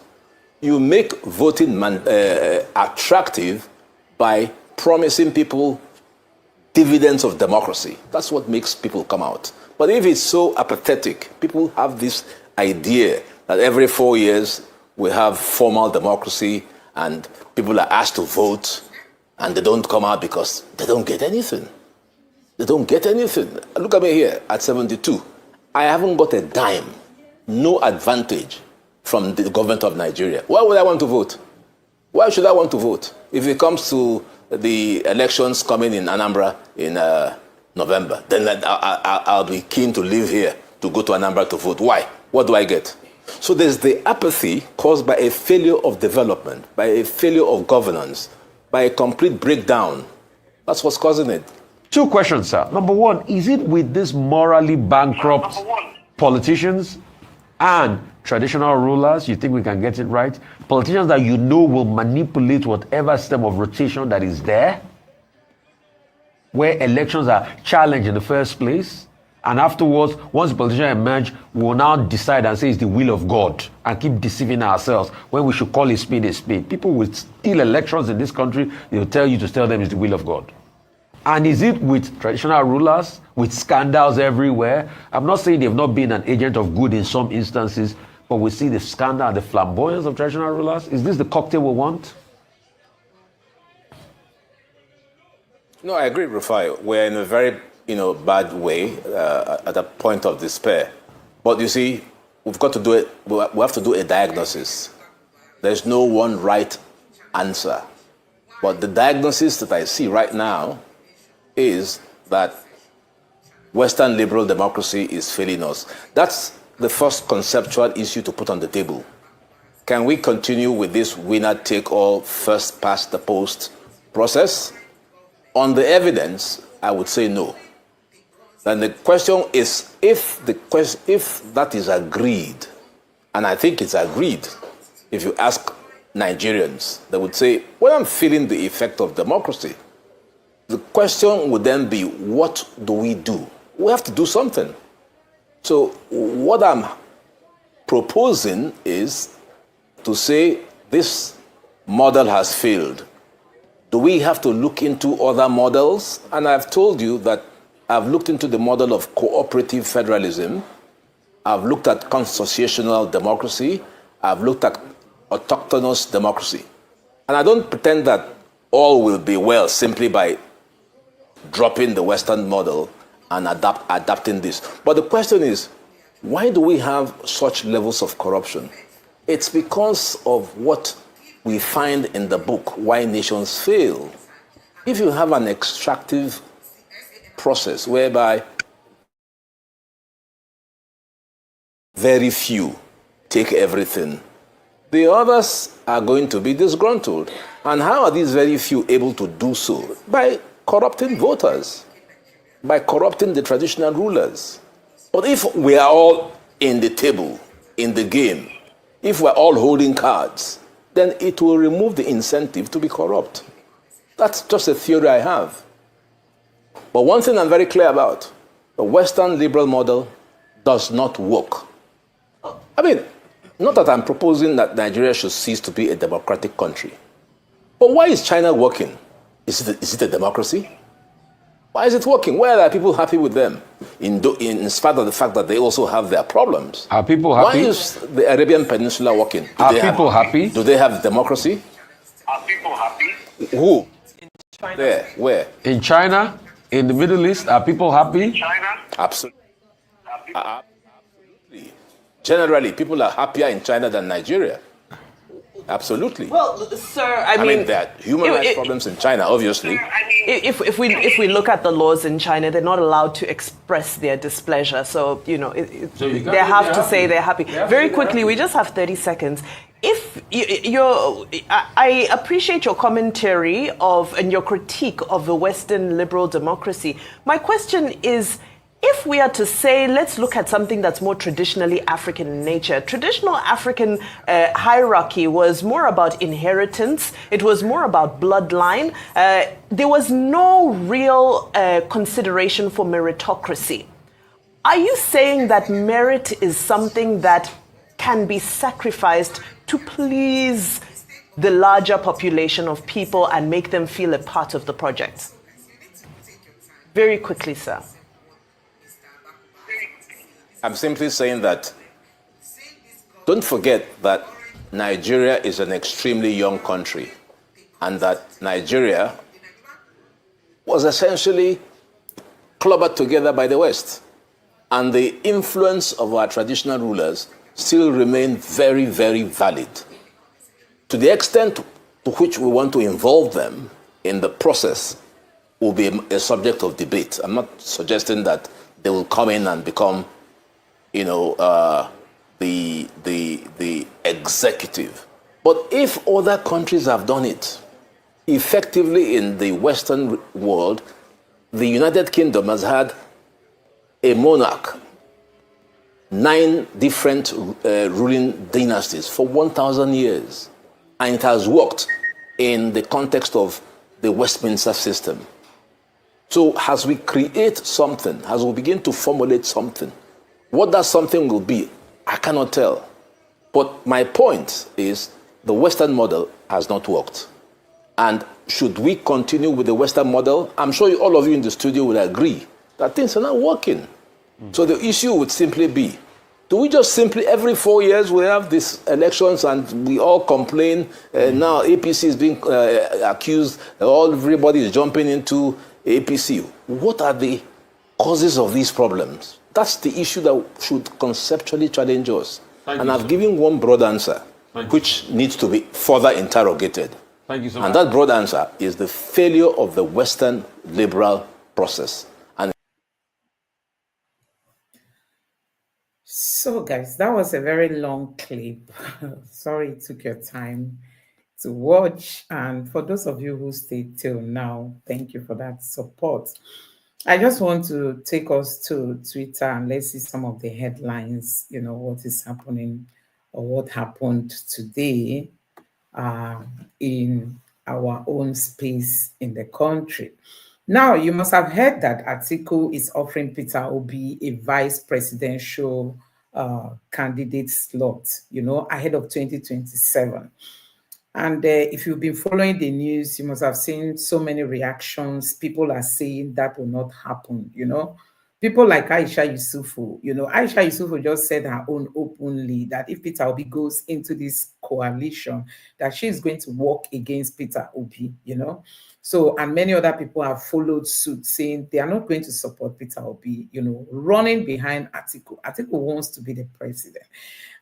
You make voting attractive by promising people dividends of democracy. That's what makes people come out. But if it's so apathetic, people have this idea that every 4 years we have formal democracy and people are asked to vote and they don't come out because they don't get anything. They don't get anything. Look at me here at 72. I haven't got a dime, no advantage from the government of Nigeria. Why would I want to vote? Why should I want to vote? If it comes to the elections coming in Anambra in November, then I'll be keen to live here to go to Anambra to vote. Why? What do I get? So there's the apathy caused by a failure of development, by a failure of governance, by a complete breakdown. That's what's causing it. Two questions, sir. Number one, is it with these morally bankrupt politicians and traditional rulers you think we can get it right? Politicians that you know will manipulate whatever system of rotation that is there, where elections are challenged in the first place, and afterwards, once the politicians emerge, we will now decide and say it's the will of God and keep deceiving ourselves when we should call a spade a spade. People will steal elections in this country. They'll tell you to tell them it's the will of God. And is it with traditional rulers, with scandals everywhere? I'm not saying they've not been an agent of good in some instances, but we see the scandal and the flamboyance of traditional rulers. Is this the cocktail we want? No, I agree, Rufai. We're in a very bad way at a point of despair. But you see, we've got to do it. We have to do a diagnosis. There's no one right answer. But the diagnosis that I see right now is that Western liberal democracy is failing us. That's the first conceptual issue to put on the table. Can we continue with this winner-take-all, first-past-the-post process? On the evidence, I would say no. Then the question is, if that is agreed, and I think it's agreed, if you ask Nigerians, they would say, well, I'm feeling the effect of democracy. The question would then be, what do we do? We have to do something. So what I'm proposing is to say this model has failed. Do we have to look into other models? And I've told you that I've looked into the model of cooperative federalism. I've looked at constitutional democracy. I've looked at autochthonous democracy. And I don't pretend that all will be well simply by dropping the Western model and adapting this. But the question is, why do we have such levels of corruption? It's because of what we find in the book, Why Nations Fail. If you have an extractive process whereby very few take everything, the others are going to be disgruntled. And how are these very few able to do so? By corrupting voters, by corrupting the traditional rulers. But if we are all in the table, in the game, if we're all holding cards, then it will remove the incentive to be corrupt. That's just a theory I have. But one thing I'm very clear about, the Western liberal model does not work. I mean, not that I'm proposing that Nigeria should cease to be a democratic country. But why is China working? Is it a democracy? Why is it working? Why are people happy with them? In spite of the fact that they also have their problems. Are people happy? Why is the Arabian Peninsula working? Are people happy? Do they have democracy? Are people happy? Who? In China. There? Where? In China? In the Middle East? Are people happy? China? Absolutely. Absolutely. Generally, people are happier in China than Nigeria. Absolutely. Well, sir, I mean, mean, there are human rights problems in China, obviously. if we look at the laws in China, they're not allowed to express their displeasure. So they have to say they're happy. Very quickly, we just have 30 seconds. If I appreciate your commentary and your critique of the Western liberal democracy. My question is, if we are to say, let's look at something that's more traditionally African in nature. Traditional African hierarchy was more about inheritance. It was more about bloodline. There was no real consideration for meritocracy. Are you saying that merit is something that can be sacrificed to please the larger population of people and make them feel a part of the project? Very quickly, sir. I'm simply saying that don't forget that Nigeria is an extremely young country and that Nigeria was essentially clobbered together by the West. And the influence of our traditional rulers still remain very, very valid. To the extent to which we want to involve them in the process will be a subject of debate. I'm not suggesting that they will come in and become the executive. But if other countries have done it, effectively in the Western world, the United Kingdom has had a monarch, 9 different ruling dynasties for 1,000 years. And it has worked in the context of the Westminster system. So as we create something, as we begin to formulate something, what that something will be, I cannot tell. But my point is the Western model has not worked. And should we continue with the Western model, I'm sure all of you in the studio will agree that things are not working. So the issue would simply be, do we just simply every 4 years we have these elections and we all complain, now APC is being accused, everybody is jumping into APC. What are the causes of these problems? That's the issue that should conceptually challenge us. And I've given one broad answer, which needs to be further interrogated. Thank you so much. And that broad answer is the failure of the Western liberal process. So, guys, that was a very long clip. Sorry it took your time to watch. And for those of you who stayed till now, thank you for that support. I just want to take us to Twitter and let's see some of the headlines, what is happening or what happened today in our own space in the country. Now, you must have heard that Atiku is offering Peter Obi a vice presidential candidate slot, ahead of 2027. And if you've been following the news, you must have seen so many reactions. People are saying that will not happen, People like Aisha Yusufu, Aisha Yusufu just said her own openly that if Peter Obi goes into this coalition, that she's going to work against Peter Obi, So, and many other people have followed suit saying they are not going to support Peter Obi, running behind Atiku. Atiku wants to be the president.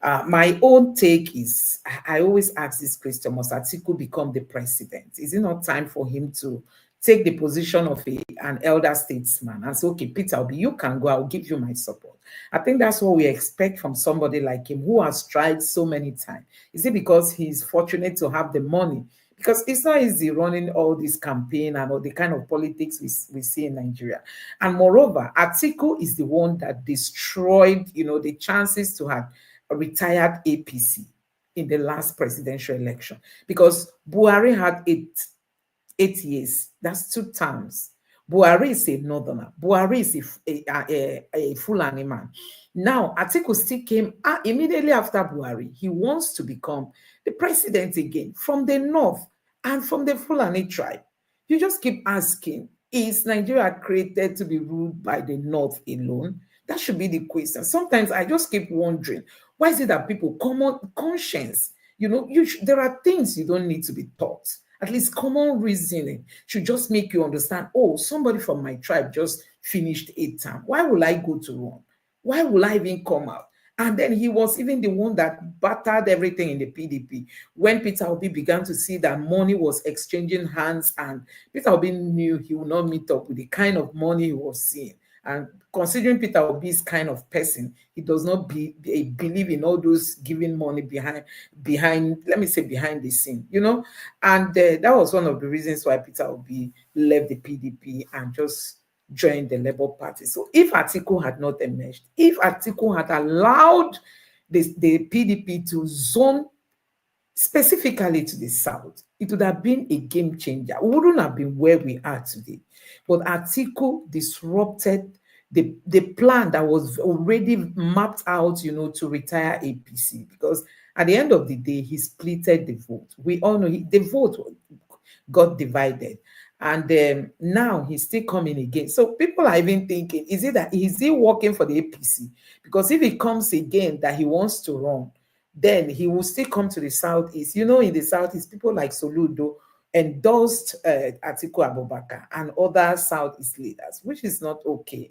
My own take is, I always ask this question, must Atiku become the president? Is it not time for him to take the position of an elder statesman and say, okay, Peter Obi, you can go, I'll give you my support. I think that's what we expect from somebody like him who has tried so many times. Is it because he's fortunate to have the money? Because it's not easy running all this campaign and all the kind of politics we see in Nigeria. And moreover, Atiku is the one that destroyed, the chances to have a retired APC in the last presidential election. Because Buhari had 8 years. That's 2 terms. Buhari is a northerner. Buhari is a Fulani man. Now, Atiku still came immediately after Buhari. He wants to become the president again from the north and from the Fulani tribe. You just keep asking, is Nigeria created to be ruled by the north alone? That should be the question. Sometimes I just keep wondering, why is it that people, common conscience, there are things you don't need to be taught. At least common reasoning should just make you understand, oh, somebody from my tribe just finished 8 term. Why will I go to run? Why will I even come out? And then he was even the one that battered everything in the PDP. When Peter Obi began to see that money was exchanging hands, and Peter Obi knew he would not meet up with the kind of money he was seeing. And considering Peter Obi's kind of person, he does not believe in all those giving money behind, let me say, behind the scene, And that was one of the reasons why Peter Obi left the PDP and just joined the Labour Party. So if Atiku had not emerged, if Atiku had allowed the PDP to zone specifically to the south, it would have been a game changer. We wouldn't have been where we are today. But Atiku disrupted the plan that was already mapped out, to retire APC, because at the end of the day, he splitted the vote. We all know the vote got divided. And now he's still coming again. So people are even thinking, is he working for the APC? Because if he comes again that he wants to run, then he will still come to the southeast. In the southeast, people like Soludo endorsed Atiku Abubakar and other southeast leaders, which is not okay.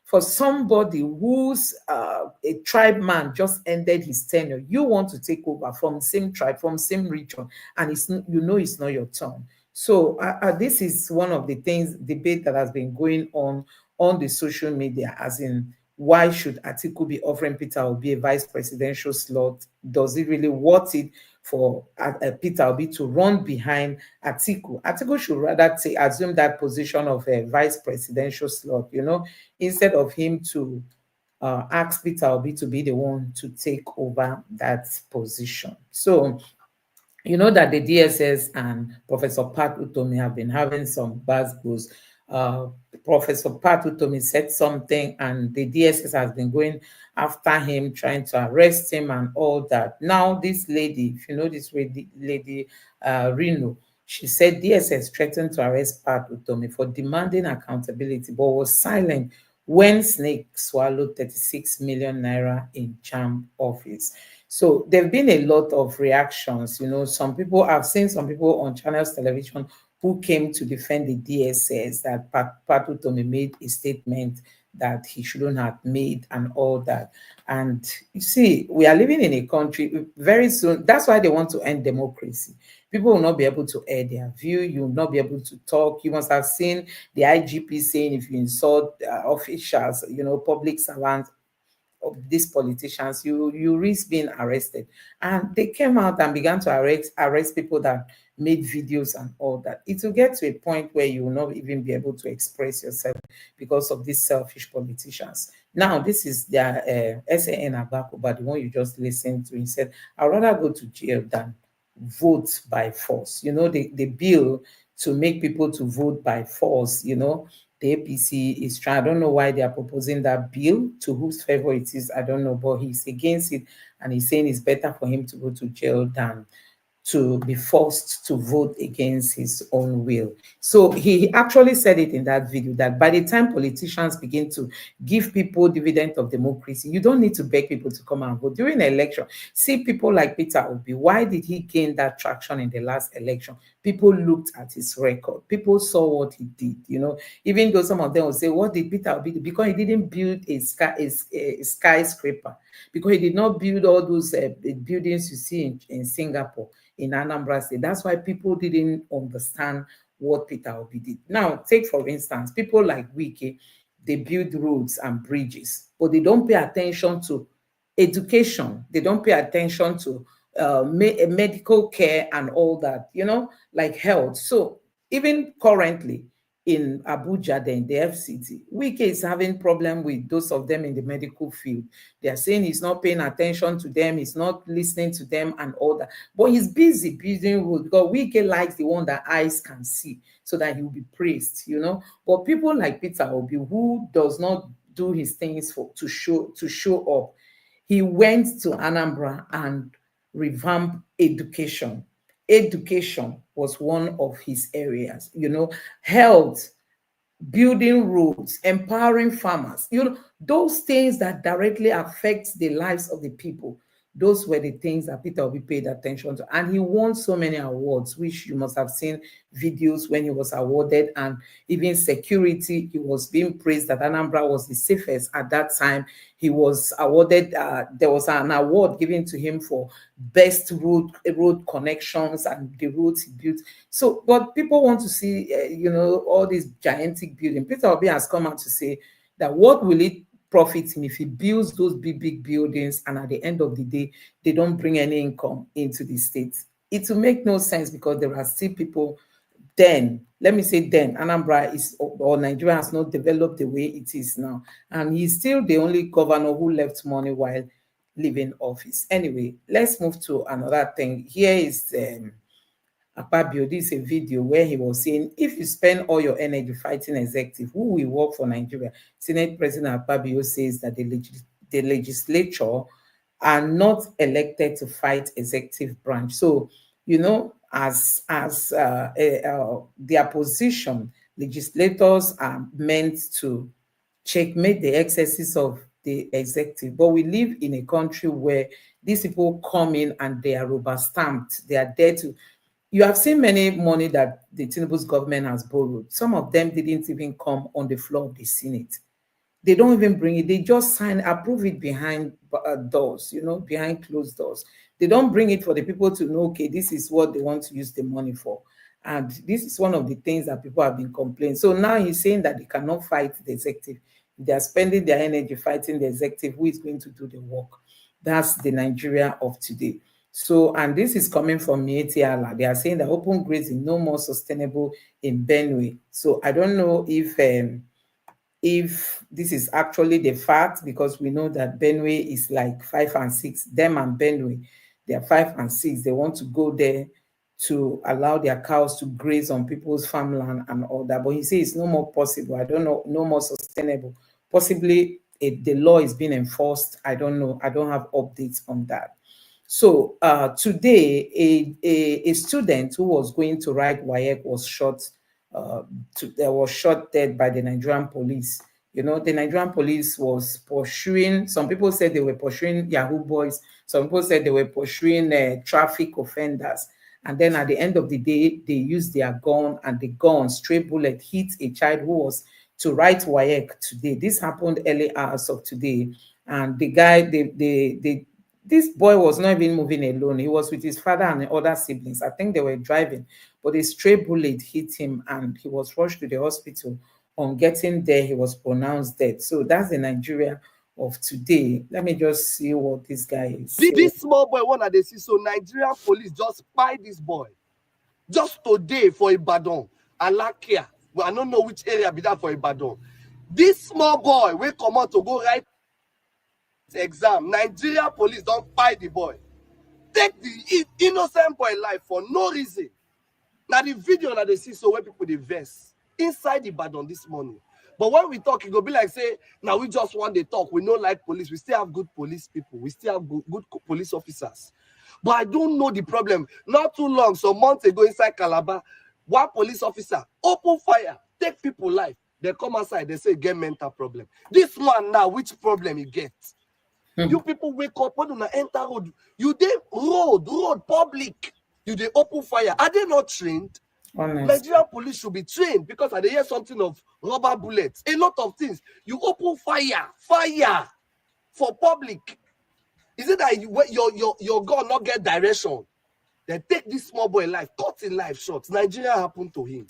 For somebody who's a tribe man just ended his tenure, you want to take over from the same tribe, from same region, and it's not your turn. So this is one of the debate that has been going on the social media, as in, why should Atiku be offering Peter Obi a vice presidential slot? Does it really worth it for Peter Obi to run behind Atiku? Atiku should rather assume that position of a vice presidential slot, instead of him to ask Peter Obi to be the one to take over that position. So, that the DSS and Professor Pat Utomi have been having some buzz. Professor Pat Utomi said something, and the DSS has been going after him, trying to arrest him and all that. Now, this lady, if you know this lady, Reno, she said DSS threatened to arrest Pat Utomi for demanding accountability, but was silent when Snake swallowed 36 million naira in JAMB office. So there have been a lot of reactions. I've seen some people on Channels Television who came to defend the DSS, that Pat Utomi made a statement that he shouldn't have made and all that. And you see, we are living in a country very soon. That's why they want to end democracy. People will not be able to air their view. You will not be able to talk. You must have seen the IGP saying, if you insult officials, public servants, of these politicians, you risk being arrested. And they came out and began to arrest people that made videos and all that. It will get to a point where you will not even be able to express yourself because of these selfish politicians. Now, this is their Seun Agbkoba, the one you just listened to. He said, I'd rather go to jail than vote by force. The bill to make people to vote by force, the APC is trying. I don't know why they are proposing that bill, to whose favor it is, I don't know, but he's against it, and he's saying it's better for him to go to jail than to be forced to vote against his own will. So he actually said it in that video, that by the time politicians begin to give people dividend of democracy, you don't need to beg people to come and vote. During the election, see people like Peter Obi, why did he gain that traction in the last election? People looked at his record. People saw what he did, even though some of them will say, what did Peter Obi do? Because he didn't build a skyscraper, because he did not build all those buildings you see in Singapore, in Anambra State. That's why people didn't understand what Peter Obi did. Now, take for instance, people like Wike, they build roads and bridges, but they don't pay attention to education. They don't pay attention to medical care and all that, like health. So even currently in Abuja, then the FCT, Wike is having problem with those of them in the medical field. They are saying he's not paying attention to them, he's not listening to them and all that. But he's busy building roads because Wike likes the one that eyes can see so that he will be praised, But people like Peter Obi, who does not do his things to show up, he went to Anambra and revamped education. Education was one of his areas, health, building roads, empowering farmers, those things that directly affect the lives of the people. Those were the things that Peter Obi paid attention to. And he won so many awards, which you must have seen videos when he was awarded. And even security, he was being praised that Anambra was the safest at that time. He was awarded, there was an award given to him for best road connections and the roads he built. So, but people want to see, all these gigantic buildings. Peter Obi has come out to say that what will it profit him if he builds those big buildings and at the end of the day, they don't bring any income into the state? It will make no sense because there are still people Anambra or Nigeria has not developed the way it is now. And he's still the only governor who left money while leaving office. Anyway, let's move to another thing. Here is Akpabio. This is a video where he was saying, if you spend all your energy fighting executive, who will work for Nigeria? Senate President Akpabio says that the legislature are not elected to fight executive branch. So, as their position, legislators are meant to checkmate the excesses of the executive. But we live in a country where these people come in and they are rubber stamped. They are there to. You have seen many money that the Tinubu's government has borrowed. Some of them didn't even come on the floor of the Senate. They don't even bring it. They just approve it behind doors, behind closed doors. They don't bring it for the people to know, okay, this is what they want to use the money for. And this is one of the things that people have been complaining. So now he's saying that they cannot fight the executive. They are spending their energy fighting the executive. Who is going to do the work? That's the Nigeria of today. So, and this is coming from Mieti Allah. They are saying that open grazing no more sustainable in Benue. So I don't know if this is actually the fact, because we know that Benue is like 5 and 6. Them and Benue, they are 5 and 6. They want to go there to allow their cows to graze on people's farmland and all that. But he says it's no more possible. I don't know, no more sustainable. Possibly the law is being enforced. I don't know. I don't have updates on that. So today, a student who was going to write WAEC was shot. Was shot dead by the Nigerian police. The Nigerian police was pursuing. Some people said they were pursuing Yahoo boys. Some people said they were pursuing traffic offenders. And then at the end of the day, they used their gun, and the gun, stray bullet, hit a child who was to write WAEC today. This happened early hours of today. And the guy, this boy was not even moving alone. He was with his father and other siblings. I think they were driving, but a stray bullet hit him and he was rushed to the hospital. On getting there, he was pronounced dead. So that's the Nigeria of today. Let me just see what this guy is. This small boy, one of the see, so Nigerian police just spy this boy. Just today for Ibadan, Alakia. Well, I don't know which area be that for Ibadan. This small boy will come out to go write exam. Nigeria police don't fight the boy. Take the innocent boy life for no reason. Now the video that they see, so where people they verse inside the Ibadan this morning. But when we talk, it go be like say, now we just want to talk. We don't like police. We still have good police people. We still have good police officers. But I don't know the problem. Not too long, some months ago inside Calabar, one police officer open fire, take people life. They come outside, they say get mental problem. This man now, which problem he gets? You people wake up when you enter road. You dey road public. You dey open fire. Are they not trained? Nigerian police should be trained, because I hear something of rubber bullets. A lot of things. You open fire for public. Is it that your gun not get direction? They take this small boy life, cut his life short. Nigeria happened to him.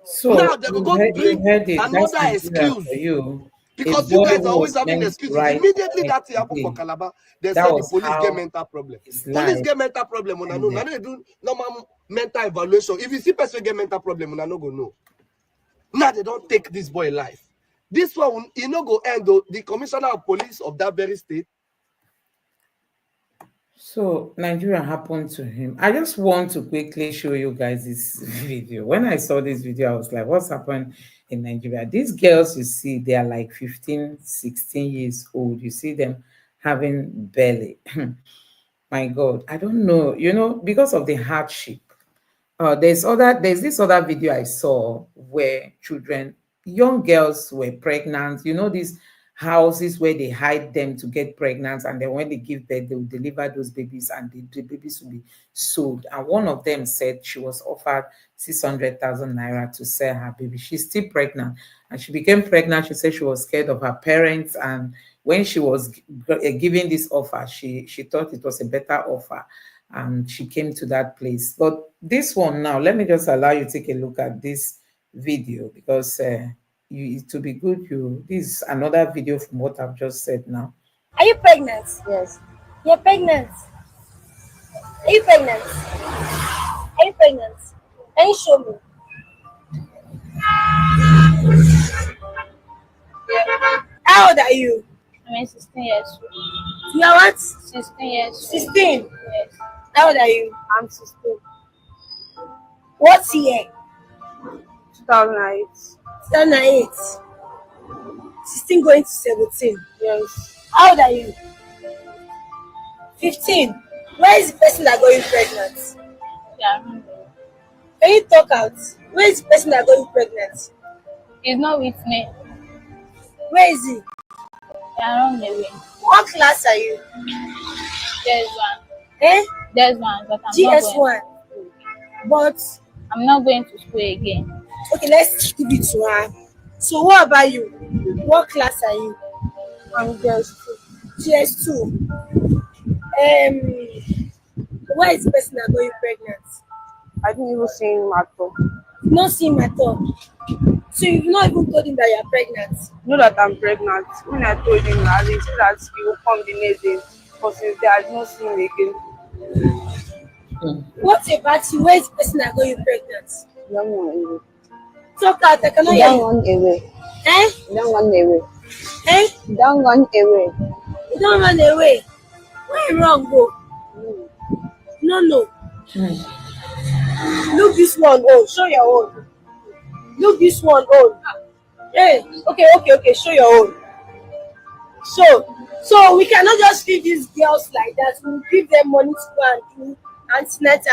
So Now they will go you bring heard it. That's another Nigeria excuse. for you. A Because you boy guys are who always was having meant to excuses. write Immediately on it that thing happened for today. Calabar, they That said the was police get how mental problem. his Police life get mental problem when I know. Now ended. they do normal mental evaluation. If you see person get mental problem, when I no go know. Now they don't take this boy life. This one, you know, go end though. The commissioner of police of that very state. So Nigeria happened to him. I just want to quickly show you guys this video. When I saw this video, I was like, what's happened in Nigeria? These girls you see, they are like 15, 16 years old. You see them having belly. My God, I don't know, you know, because of the hardship. There's this other video I saw where children, young girls were pregnant. You know, these houses where they hide them to get pregnant, and then when they give birth, they will deliver those babies, and the babies will be sold. And one of them said she was offered 600,000 naira to sell her baby. She's still pregnant, and she became pregnant. She said she was scared of her parents, and when she was given this offer, she thought it was a better offer, and she came to that place. But this one now, let me just allow you to take a look at this video, because to be good, this is another video from what I've just said now. Are you pregnant? Yes. You're pregnant. Are you pregnant? Are you pregnant? Can you show me? How old are you? I'm 16 years. You are what? 16 years. 16. Yes. How old are you? I'm 16. What year? 2008. 2008. 16 going to 17. Yes. How old are you? 15. Where is the person that got you pregnant? Yeah, I remember. Can you talk out? Where is the person that got you pregnant? He's not with me. Where is he? Yeah, I run away. What class are you? There's one. Eh? There's one, but I'm not going. GS1. But I'm not going to school again. okay, let's give it to her. So what about you? What class are you? I'm just GS2. Where is the person that got you pregnant? I didn't even see him at all. You've not seen him at all. So you've not even told him that you're pregnant. Know that I'm pregnant. When I told him that, he said that he will come the next day. But since then, I did not see him again. What about you? Where is the person that got you pregnant? Don't run away. Talk out, I cannot hear Don't you. run away. Eh? Don't run away. Eh? Don't run away. You don't run away. Where you wrong go? No. Look this one on. Show your own. Look this one on. Hey, okay. Show your own. So we cannot just feed these girls like that. We'll give them money to go and do antenatal.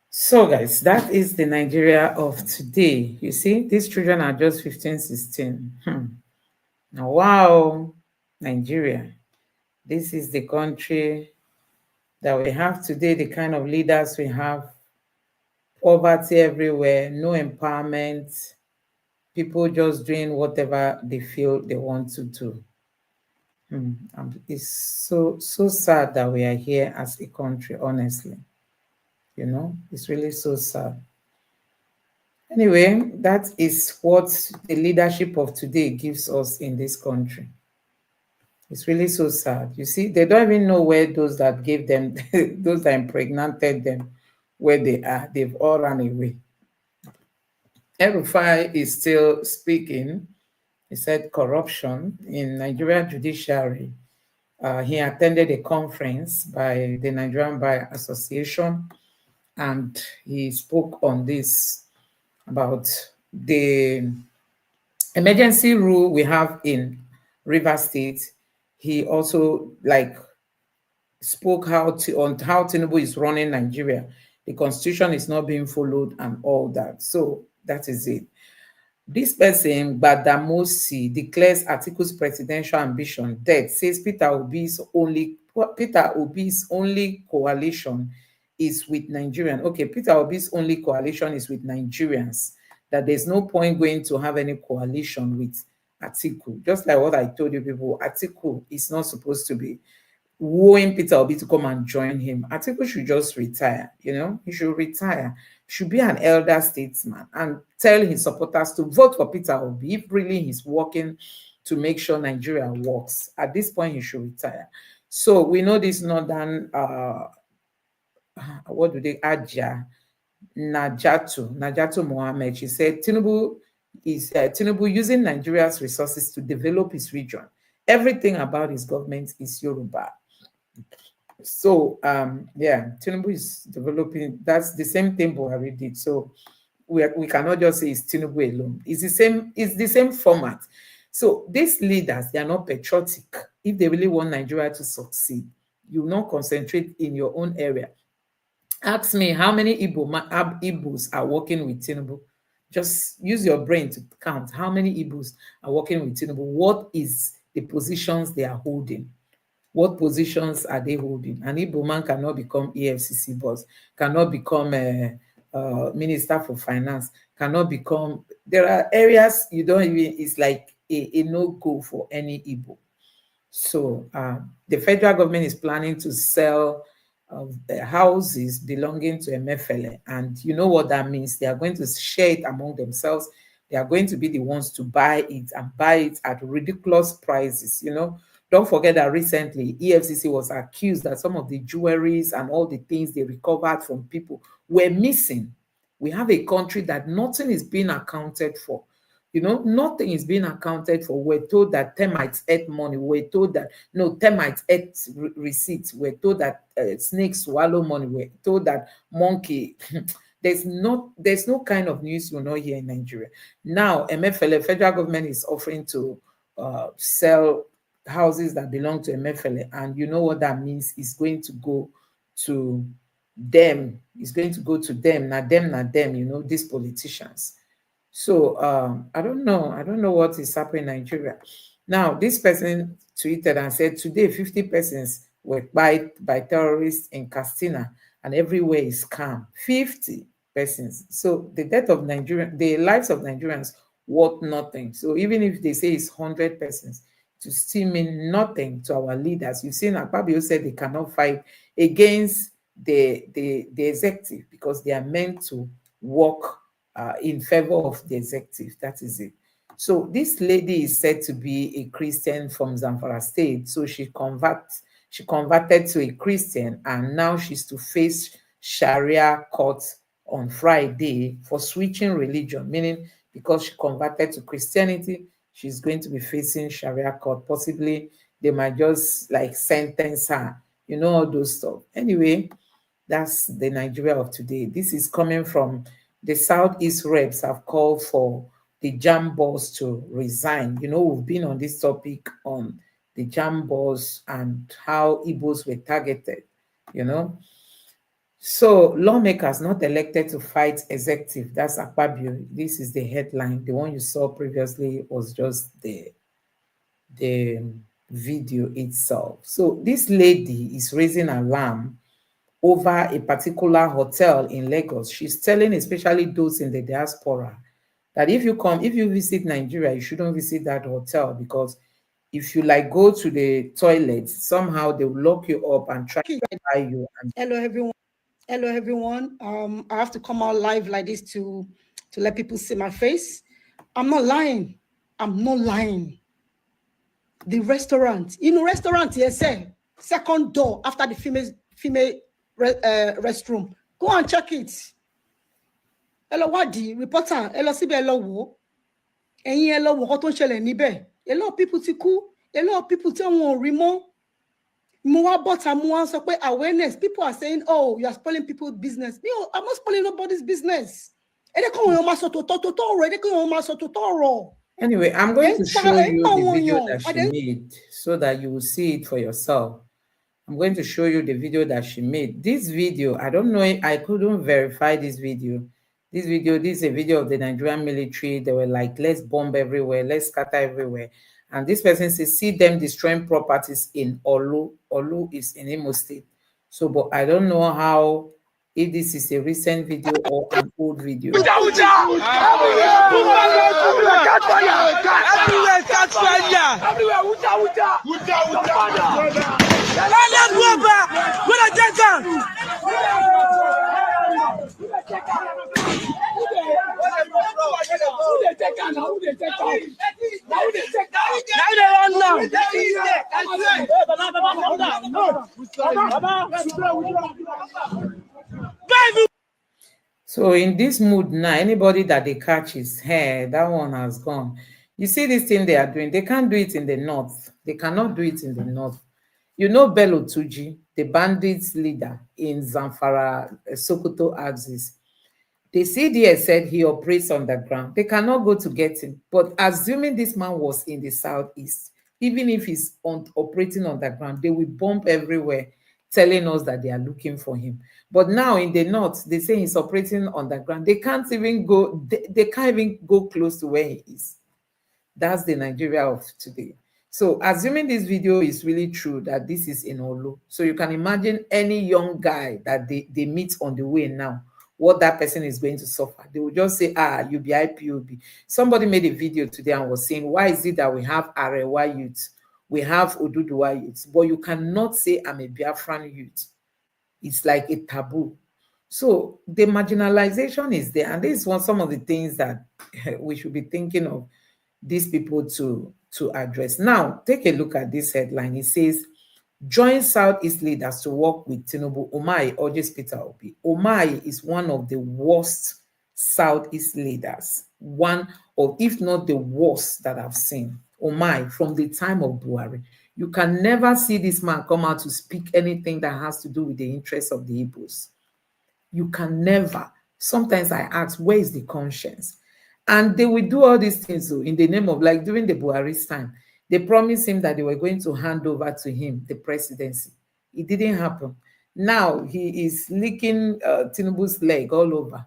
So guys, that is the Nigeria of today. You see, these children are just 15, 16. Now, wow, Nigeria. This is the country that we have today, the kind of leaders we have. Poverty everywhere, no empowerment, people just doing whatever they feel they want to do. It's so sad that we are here as a country, honestly. You know, it's really so sad. Anyway, that is what the leadership of today gives us in this country. It's really so sad. You see, they don't even know where those that gave them, those that impregnated them, where they are. They've all run away. Rufai is still speaking. He said corruption in Nigerian judiciary. He attended a conference by the Nigerian Bar Association, and he spoke on this about the emergency rule we have in Rivers State. He also spoke on how Tinubu is running Nigeria. The constitution is not being followed and all that. So that is it. This person, Badamosi, declares Atiku's presidential ambition dead, says Peter Obi's only coalition is with Nigerians. Okay, Peter Obi's only coalition is with Nigerians, that there's no point going to have any coalition with Atiku. Just like what I told you people, Atiku is not supposed to be wooing Peter Obi to come and join him. Atiku should just retire, you know, he should retire, should be an elder statesman and tell his supporters to vote for Peter Obi if really he's working to make sure Nigeria works. At this point, he should retire. So we know this northern, what do they, Najatu Mohammed, she said, Tinubu using Nigeria's resources to develop his region. Everything about his government is Yoruba. So yeah, Tinubu is developing. That's the same thing Buhari did. So we cannot just say it's Tinubu alone. It's the same format. So these leaders, they are not patriotic. If they really want Nigeria to succeed, you will not concentrate in your own area. Ask me how many Igbos are working with Tinubu. Just use your brain to count how many Igbos are working with Tinubu. What is the positions they are holding? What positions are they holding? An Igbo man cannot become EFCC boss, cannot become a minister for finance, cannot become. There are areas you don't even. It's like a no-go for any Igbo. So the federal government is planning to sell the houses belonging to MFLA, and you know what that means. They are going to share it among themselves. They are going to be the ones to buy it and buy it at ridiculous prices. You know, don't forget that recently EFCC was accused that some of the jewelries and all the things they recovered from people were missing. We have a country that nothing is being accounted for. You know, nothing is being accounted for. We're told that termites ate money. We're told that, no, termites ate receipts. We're told that snakes swallow money. We're told that monkey. There's no kind of news you'll not hear in Nigeria. Now, MFLA, federal government is offering to sell houses that belong to MFLA. And you know what that means? It's going to go to them. It's going to go to them. Not them, you know, these politicians. So I don't know what is happening in Nigeria. Now, this person tweeted and said, today 50 persons were by terrorists in Castina and everywhere is calm. 50 persons. So the death of Nigerians, the lives of Nigerians worth nothing. So even if they say it's 100 persons, to still mean nothing to our leaders. You've seen Akpabio said they cannot fight against the executive because they are meant to work in favor of the executive. That is it. So this lady is said to be a Christian from Zamfara State. So she converted to a Christian, and now she's to face Sharia court on Friday for switching religion, meaning because she converted to Christianity, she's going to be facing Sharia court. Possibly they might just like sentence her, you know, all those stuff. Anyway, that's the Nigeria of today. This is coming from the Southeast reps have called for the JAM boss to resign. You know, we've been on this topic on the JAM boss and how Igbos were targeted, you know. So lawmakers not elected to fight executive. That's Akpabio. This is the headline. The one you saw previously was just the video itself. So this lady is raising alarm over a particular hotel in Lagos. She's telling especially those in the diaspora that if you visit Nigeria, you shouldn't visit that hotel, because if you like go to the toilet, somehow they will lock you up and try to buy you. Hello everyone. I have to come out live like this to let people see my face. I'm not lying. The restaurant, restaurant, yes, second door after the female restroom. Go and check it. Hello, Wadi, reporter. Hello, Sibe, hello, wo. Ẹ̀yin hello, wo tó ń ṣẹlẹ̀ níbẹ̀. A lot of people ti kú. A lot of people tell wọn rí mọ́. Mo wá bọ́ta, mo wá sọ pé awareness. People are saying, oh, you are spoiling people's business. No, I'm not spoiling nobody's business. Anyway, I'm going to show you the video that she made so that you will see it for yourself. I'm going to show you the video that she made. This video, I don't know, I couldn't verify this video. This is a video of the Nigerian military. They were like, let's bomb everywhere, let's scatter everywhere. And this person says, see them destroying properties in Olu. Olu is in Imo State. So, but I don't know how, if this is a recent video or an old video. Everywhere, So in this mood now, anybody that they catch his hair, that one has gone. You see this thing they are doing, they can't do it in the north. They cannot do it in the north. You know Bello Tuji, the bandits leader in Zamfara, Sokoto axis. The CDS said he operates underground. They cannot go to get him. But assuming this man was in the southeast, even if he's operating underground, they will bump everywhere, telling us that they are looking for him. But now in the north, they say he's operating underground. They can't even go, they can't even go close to where he is. That's the Nigeria of today. So assuming this video is really true, that this is in Olu, so you can imagine any young guy that they meet on the way now, what that person is going to suffer. They will just say, you be IPOB. Somebody made a video today and was saying, why is it that we have Arewa youth, we have Oduduwa youth, but you cannot say I'm a Biafran youth? It's like a taboo. So the marginalization is there, and this is some of the things that we should be thinking of these people to address. Now, take a look at this headline. It says, join Southeast leaders to work with Tinubu. Omai urges Peter Obi. Omai is one of the worst Southeast leaders, one of, if not the worst that I've seen. Omai, from the time of Buhari. You can never see this man come out to speak anything that has to do with the interests of the Igbos. You can never. Sometimes I ask, where is the conscience? And they will do all these things in the name of, like during the Buhari's time, they promised him that they were going to hand over to him the presidency. It didn't happen. Now he is licking Tinubu's leg all over.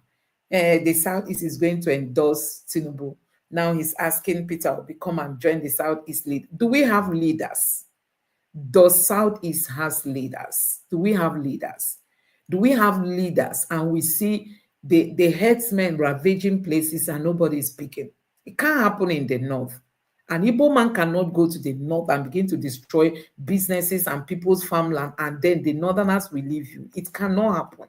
The Southeast is going to endorse Tinubu. Now he's asking Peter Obi, come and join the Southeast lead. Do we have leaders? Does Southeast has leaders? Do we have leaders? Do we have leaders? And we see the headsmen ravaging places and nobody is speaking. It can't happen in the north. An Igbo man cannot go to the north and begin to destroy businesses and people's farmland, and then the northerners will leave you. It cannot happen.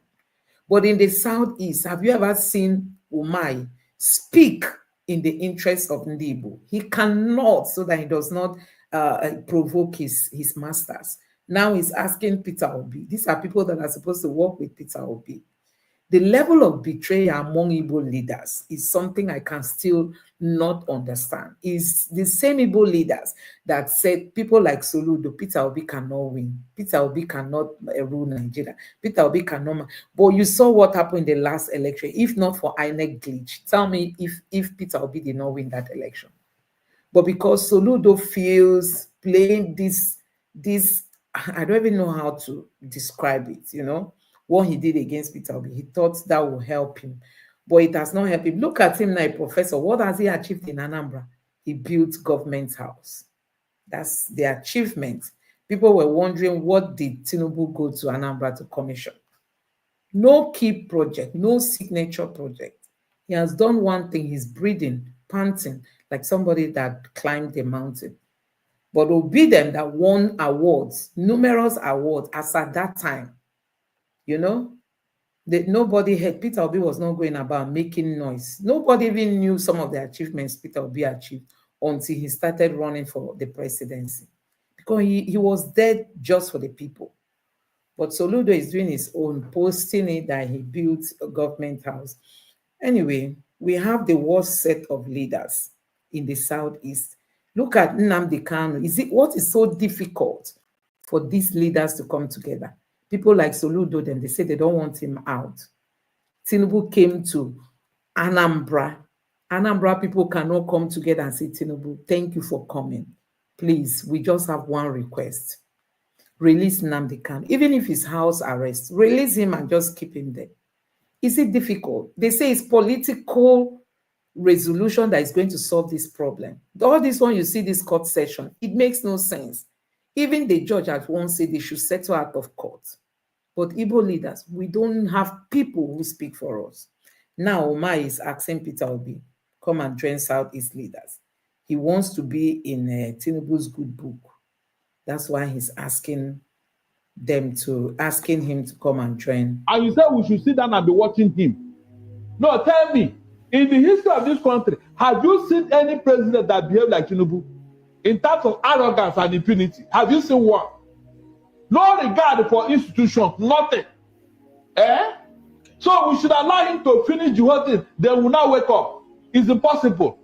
But in the southeast, have you ever seen Umai speak in the interest of Ndibo? He cannot, so that he does not provoke his masters. Now he's asking Peter Obi. These are people that are supposed to work with Peter Obi. The level of betrayal among Igbo leaders is something I can still not understand. It's the same Igbo leaders that said people like Soludo, Peter Obi cannot win. Peter Obi cannot rule Nigeria. Peter Obi cannot. But you saw what happened in the last election. If not for INEC glitch, tell me if Peter Obi did not win that election. But because Soludo feels playing this, I don't even know how to describe it, what he did against Peter Obi. He thought that would help him, but it has not helped him. Look at him now, Professor. What has he achieved in Anambra? He built government house. That's the achievement. People were wondering, what did Tinubu go to Anambra to commission? No key project, no signature project. He has done one thing. He's breathing, panting, like somebody that climbed a mountain. But Obi them that won awards, numerous awards, as at that time, nobody had, Peter Obi was not going about making noise. Nobody even knew some of the achievements Peter Obi achieved until he started running for the presidency. Because he was there just for the people. But Soludo is doing his own, posting it that he built a government house. Anyway, we have the worst set of leaders in the Southeast. Look at Nnamdi Kanu. What is so difficult for these leaders to come together? People like Soludo, they say they don't want him out. Tinubu came to Anambra. Anambra people cannot come together and say, Tinubu, thank you for coming. Please, we just have one request. Release Nnamdi Kanu. Even if it's house arrest, release him and just keep him there. Is it difficult? They say it's political resolution that is going to solve this problem. All this one, you see this court session, it makes no sense. Even the judge at once said they should settle out of court. But Igbo leaders, we don't have people who speak for us. Now Omar is asking Peter Obi, come and join Southeast leaders. He wants to be in Tinubu's good book. That's why he's asking them to asking him to come and join. And you say we should sit down and be watching him. No, tell me, in the history of this country, have you seen any president that behaved like Tinubu? In terms of arrogance and impunity, have you seen one? No regard for institutions, nothing. So we should allow him to finish the whole thing. They will not wake up. It's impossible.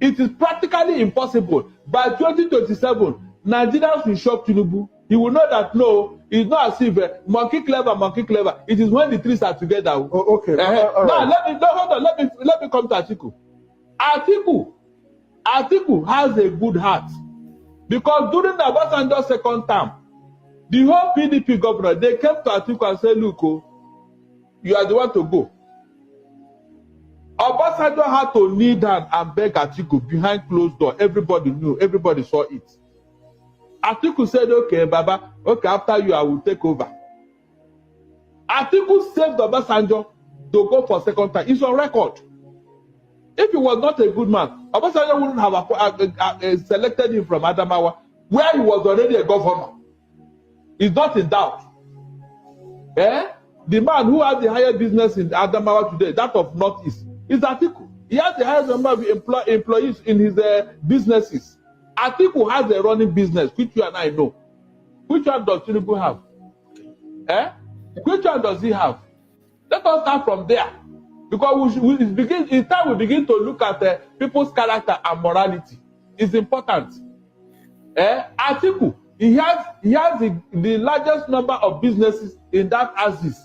It is practically impossible. By 2027, Nigerians will shock Tinubu. He will know that no, it's not as if monkey clever, monkey clever. It is when the trees are together. Oh, okay. Now let me come to Atiku. Atiku has a good heart, because during the Obasanjo's second term, the whole PDP governor, they came to Atiku and said, look, you are the one to go. Obasanjo had to kneel down and beg Atiku behind closed door. Everybody knew, everybody saw it. Atiku said, okay, Baba, okay, after you, I will take over. Atiku saved Obasanjo to go for second time. It's on record. If he was not a good man, Obasanjo wouldn't have selected him from Adamawa, where he was already a governor. It's not in doubt. The man who has the highest business in Adamawa today, that of Northeast, is Atiku. He has the highest number of employees in his businesses. Atiku has a running business, which you and I know. Which one does Tinubu have? Which one does he have? Let us start from there. Because it's time we begin to look at people's character and morality. It's important. Atiku, he has the largest number of businesses in that axis,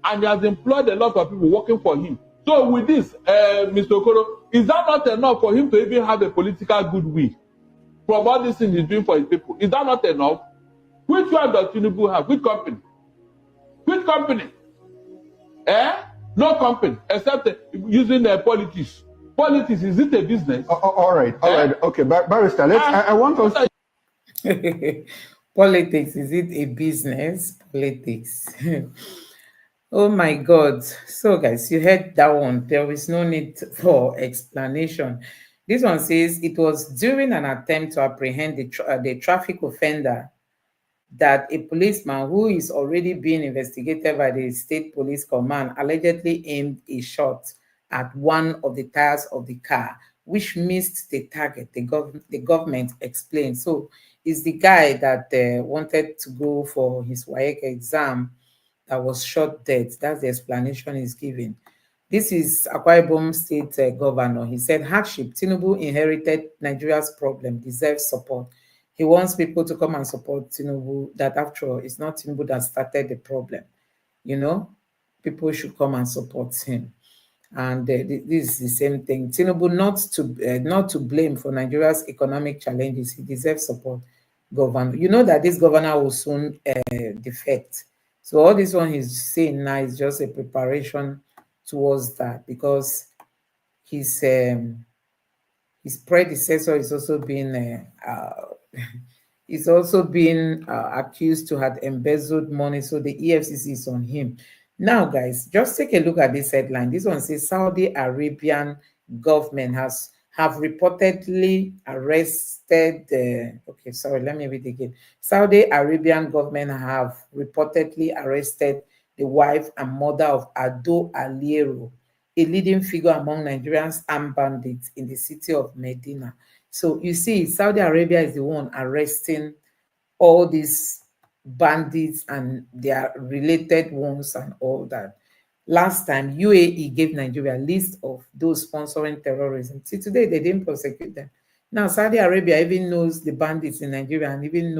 and he has employed a lot of people working for him. So with this, Mr. Okoro, is that not enough for him to even have a political goodwill from all these things he's doing for his people? Is that not enough? Which one does Tinubu have? Which company? Which company? No company, except using politics. Politics, is it a business? All right. Okay, Barrister, I want us... Politics, is it a business? Politics. Oh my God. So guys, you heard that one. There is no need for explanation. This one says it was during an attempt to apprehend the traffic offender that a policeman who is already being investigated by the State Police Command allegedly aimed a shot at one of the tires of the car, which missed the target, the government explained. So it's the guy that wanted to go for his WAEC exam that was shot dead. That's the explanation he's giving. This is Akwa Ibom State Governor. He said, hardship, Tinubu inherited Nigeria's problem, deserves support. He wants people to come and support Tinubu, that after all, it's not Tinubu that started the problem. You know, people should come and support him. And this is the same thing. Tinubu not to blame for Nigeria's economic challenges. He deserves support, governor. You know that this governor will soon defect. So all this one he's saying now is just a preparation towards that, because his predecessor is also being accused to have embezzled money, so the EFCC is on him. Now, guys, just take a look at this headline. This one says Saudi Arabian government have reportedly arrested. Okay, sorry, let me read again. Saudi Arabian government have reportedly arrested the wife and mother of Ado Aliero, a leading figure among Nigerians armed bandits in the city of Medina. So you see, Saudi Arabia is the one arresting all these bandits and their related ones and all that. Last time, UAE gave Nigeria a list of those sponsoring terrorism. See, today they didn't prosecute them. Now, Saudi Arabia even knows the bandits in Nigeria and even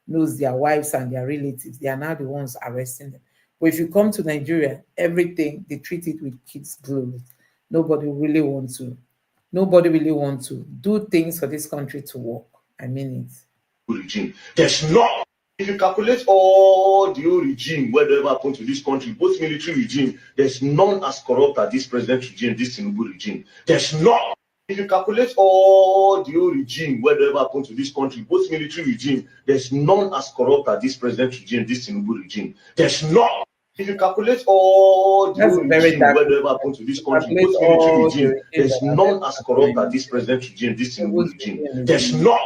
knows their wives and their relatives. They are now the ones arresting them. But if you come to Nigeria, everything, they treat it with kids' gloves. Nobody really wants to do things for this country to work. I mean it. Regime. There's not. If you calculate all the old regime, whatever happened to this country, both military regime, there's none as corrupt as this president regime, this Tinubu regime. There's not. If you calculate all the old regime, whatever happened to this country, both military regime, there's none as corrupt as this president regime, this Tinubu regime. There's not. If you calculate all the regime, whatever happened to this country, both military regime, there's none as corrupt as this president regime, this Tinubu regime. There's none.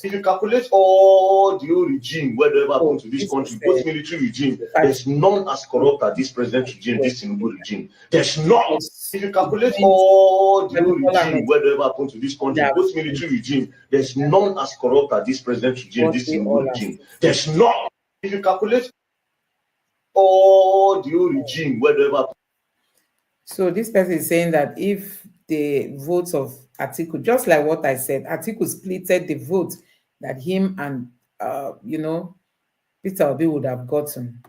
If you calculate all the regime, whatever happened to this country, both military regime, there's none as corrupt as this president regime, this Tinubu regime. There's none. If you calculate all the regime, whatever happened to this country, both military regime, there's none as corrupt as this president regime, this Tinubu regime. There's none. If you calculate all the regime, whatever. So this person is saying that if the votes of Atiku, just like what I said, Atiku splitted the vote that him and Peter Obi would have gotten,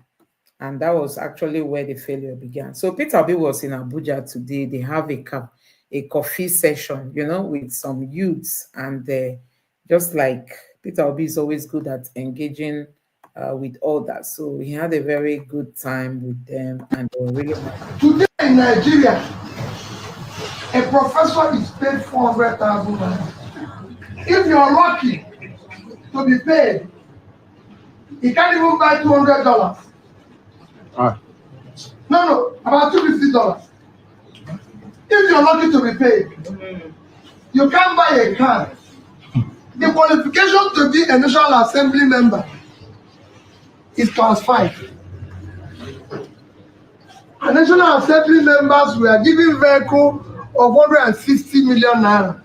and that was actually where the failure began. So Peter Obi was in Abuja today. They have a coffee session, with some youths, and just like Peter Obi is always good at engaging with all that. So he had a very good time with them, and they were really happy. Today in Nigeria, a professor is paid 400,000 naira. If you're lucky to be paid, he can't even buy $200. No, about $250. If you're lucky to be paid, you can't buy a car. The qualification to be a National Assembly member is class 5. The National Assembly members were given vehicle of 160 million naira.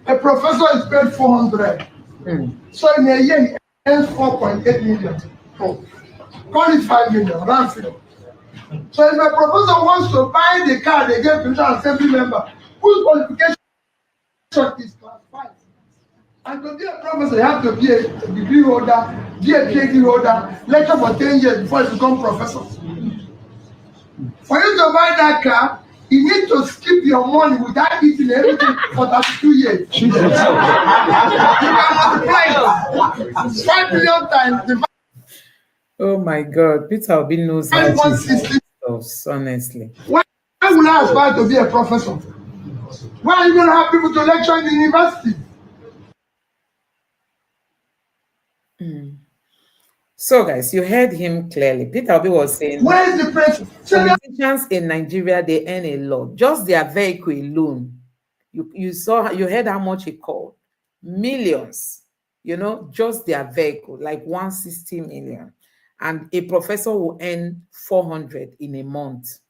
A professor is paid 400. So in a year, he earns 4.8 million. Call it 5 million, around it. So if a professor wants to buy the car they gave to National Assembly member, whose qualification is class 5? And to be a professor, you have to be a degree holder, be a PhD holder, lecture for 10 years before you become professor. For you to buy that car, you need to skip your money without eating everything for 32 years. You can multiply it 5 million times. Oh my God, Peter Obi knows how to do stuff, honestly. Why would I aspire to be a professor? Why are you going to have people to lecture in the university? So, guys, you heard him clearly. Peter Obi was saying, where is the president? Politicians in Nigeria, they earn a lot. Just their vehicle alone. You heard how much he called. Millions. Just their vehicle, like 160 million. And a professor will earn 400 in a month.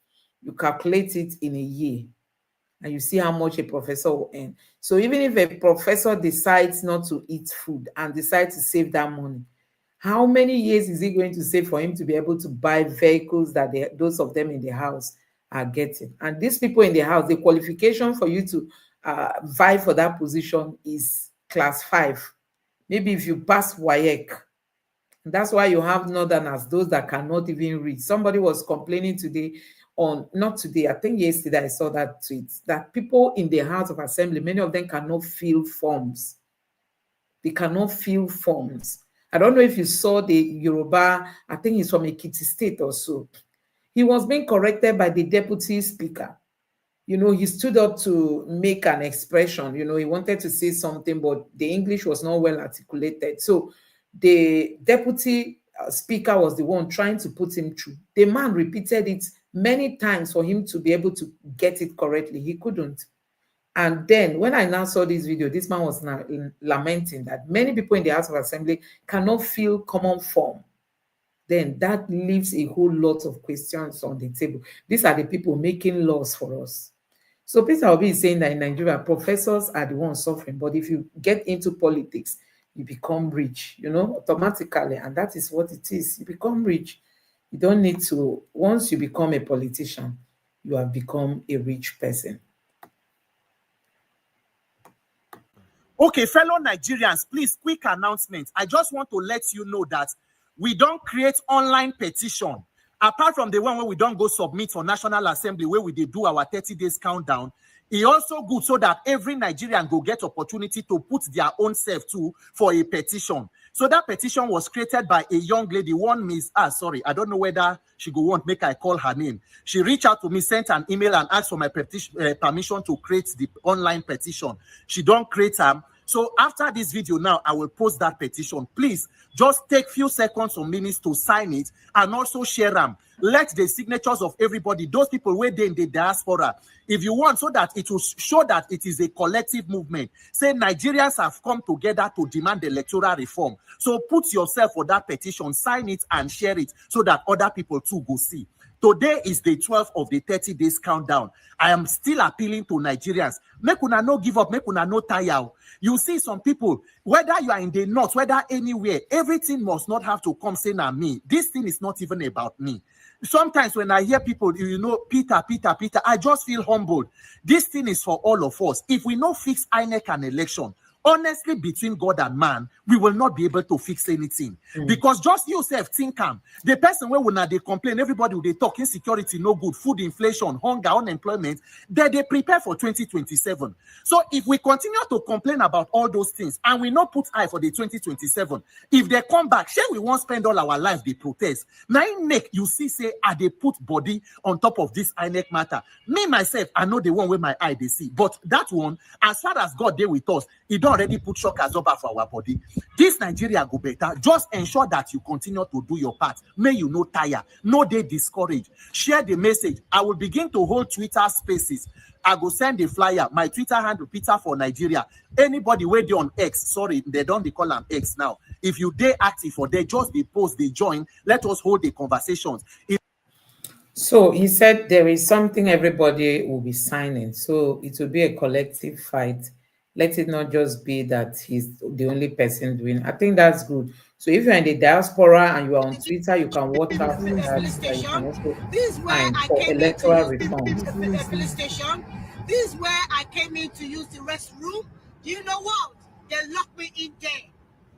You calculate it in a year, and you see how much a professor will earn. So even if a professor decides not to eat food and decides to save that money, how many years is he going to save for him to be able to buy vehicles that those of them in the house are getting? And these people in the house, the qualification for you to vie for that position is class 5. Maybe if you pass WAEC. That's why you have northerners, those that cannot even read. Somebody was complaining today not today, I think yesterday I saw that tweet, that people in the House of Assembly, many of them cannot fill forms. They cannot fill forms. I don't know if you saw the Yoruba, I think he's from Ekiti State or so. He was being corrected by the deputy speaker. He stood up to make an expression. He wanted to say something, but the English was not well articulated. So the deputy speaker was the one trying to put him through. The man repeated it many times for him to be able to get it correctly. He couldn't. And then when I now saw this video, this man was now lamenting that many people in the House of Assembly cannot fill common form. Then that leaves a whole lot of questions on the table. These are the people making laws for us. So Peter Obi is saying that in Nigeria, professors are the ones suffering. But if you get into politics, you become rich, automatically. And that is what it is. You become rich. You don't need to, once you become a politician, you have become a rich person. Okay, fellow Nigerians, please, quick announcement. I just want to let you know that we don't create online petition. Apart from the one where we don't go submit for National Assembly, where we do our 30 days countdown, it also good so that every Nigerian go get opportunity to put their own self too for a petition. So that petition was created by a young lady, I don't know whether she go want make I call her name. She reached out to me, sent an email and asked for my permission to create the online petition. She don't create them. So after this video now, I will post that petition. Please just take few seconds or minutes to sign it and also share them. Let the signatures of everybody, those people who are in the diaspora, if you want, so that it will show that it is a collective movement. Say Nigerians have come together to demand electoral reform. So put yourself for that petition, sign it and share it so that other people too go see. Today is the 12th of the 30 days countdown. I am still appealing to Nigerians. Make una no give up, make una no tire. You see some people, whether you are in the north, whether anywhere, everything must not have to come saying na me. This thing is not even about me. Sometimes when I hear people, you know, Peter, I just feel humbled. This thing is for all of us. If we no fix INEC and election, honestly, between God and man, we will not be able to fix anything. Because just yourself think the person where they complain, everybody will they talk insecurity, no good, food inflation, hunger, unemployment, they prepare for 2027. So if we continue to complain about all those things and we not put eye for the 2027, if they come back, share we won't spend all our life, they protest. Now make you see, say, they put body on top of this INEC matter. Me, myself, I know the one where my eye they see. But that one, as far as God there with us, it don't already put shock absorber for our body. This Nigeria go better. Just ensure that you continue to do your part. May you no tire, no they discouraged. Share the message. I will begin to hold Twitter spaces. I go send the flyer. My Twitter handle, Peter for Nigeria. Anybody where they on X, sorry, they don't call them X now. If you they active for they just they post, they join. Let us hold the conversations. So he said there is something everybody will be signing. So it will be a collective fight. Let it not just be that he's the only person doing. I think that's good. So if you're in the diaspora and you are on Twitter, you can watch out for that. You can also sign for electoral reform. Police station. This is where I came in to use the restroom. Do you know what? They locked me in there.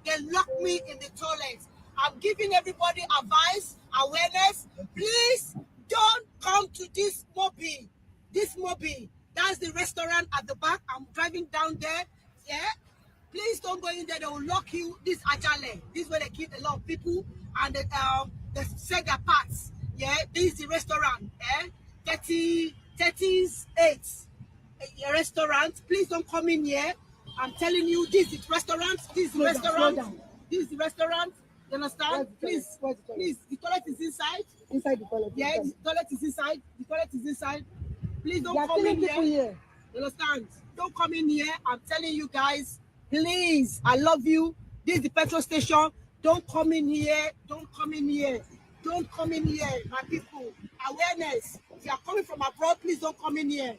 They locked me in the toilet. I'm giving everybody advice, awareness. Please don't come to this mobbing. This mobbing. That's the restaurant at the back. I'm driving down there. Yeah. Please don't go in there. They will lock you. This Ajale. This is where they keep a lot of people and they sell their parts. Yeah. This is the restaurant. Yeah. 38 restaurant. Please don't come in here. I'm telling you, this is restaurant. This is the restaurant. This is the restaurant. You understand? Please, please. The toilet is inside. Inside the toilet. Yeah, the toilet is inside. The toilet is inside. Please don't come in here. You understand? Don't come in here. I'm telling you guys, please. I love you. This is the petrol station. Don't come in here. Don't come in here. Don't come in here, my people. Awareness. If you are coming from abroad, please don't come in here.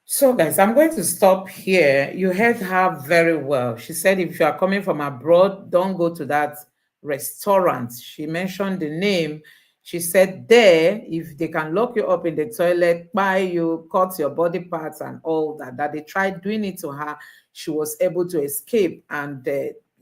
So guys, I'm going to stop here. You heard her very well. She said if you are coming from abroad, don't go to that restaurant. She mentioned the name. She said there, if they can lock you up in the toilet, buy you, cut your body parts and all that, that they tried doing it to her, she was able to escape. And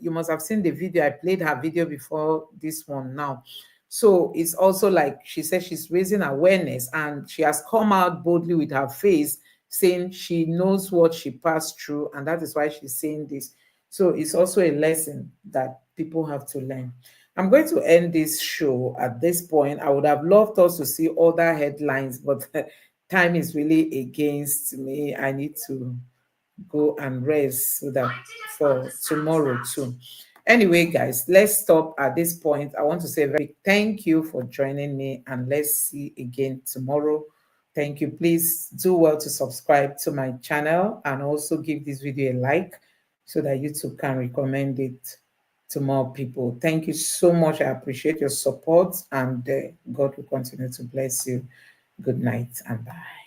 you must have seen the video. I played her video before this one now. So it's also like she said she's raising awareness and she has come out boldly with her face saying she knows what she passed through and that is why she's saying this. So it's also a lesson that people have to learn. I'm going to end this show at this point. I would have loved us to see other headlines, but time is really against me. I need to go and rest so that for tomorrow too. Anyway, guys, let's stop at this point. I want to say a very thank you for joining me and let's see again tomorrow. Thank you. Please do well to subscribe to my channel and also give this video a like so that you too can recommend it to more people. Thank you so much. I appreciate your support and God will continue to bless you. Good night and bye.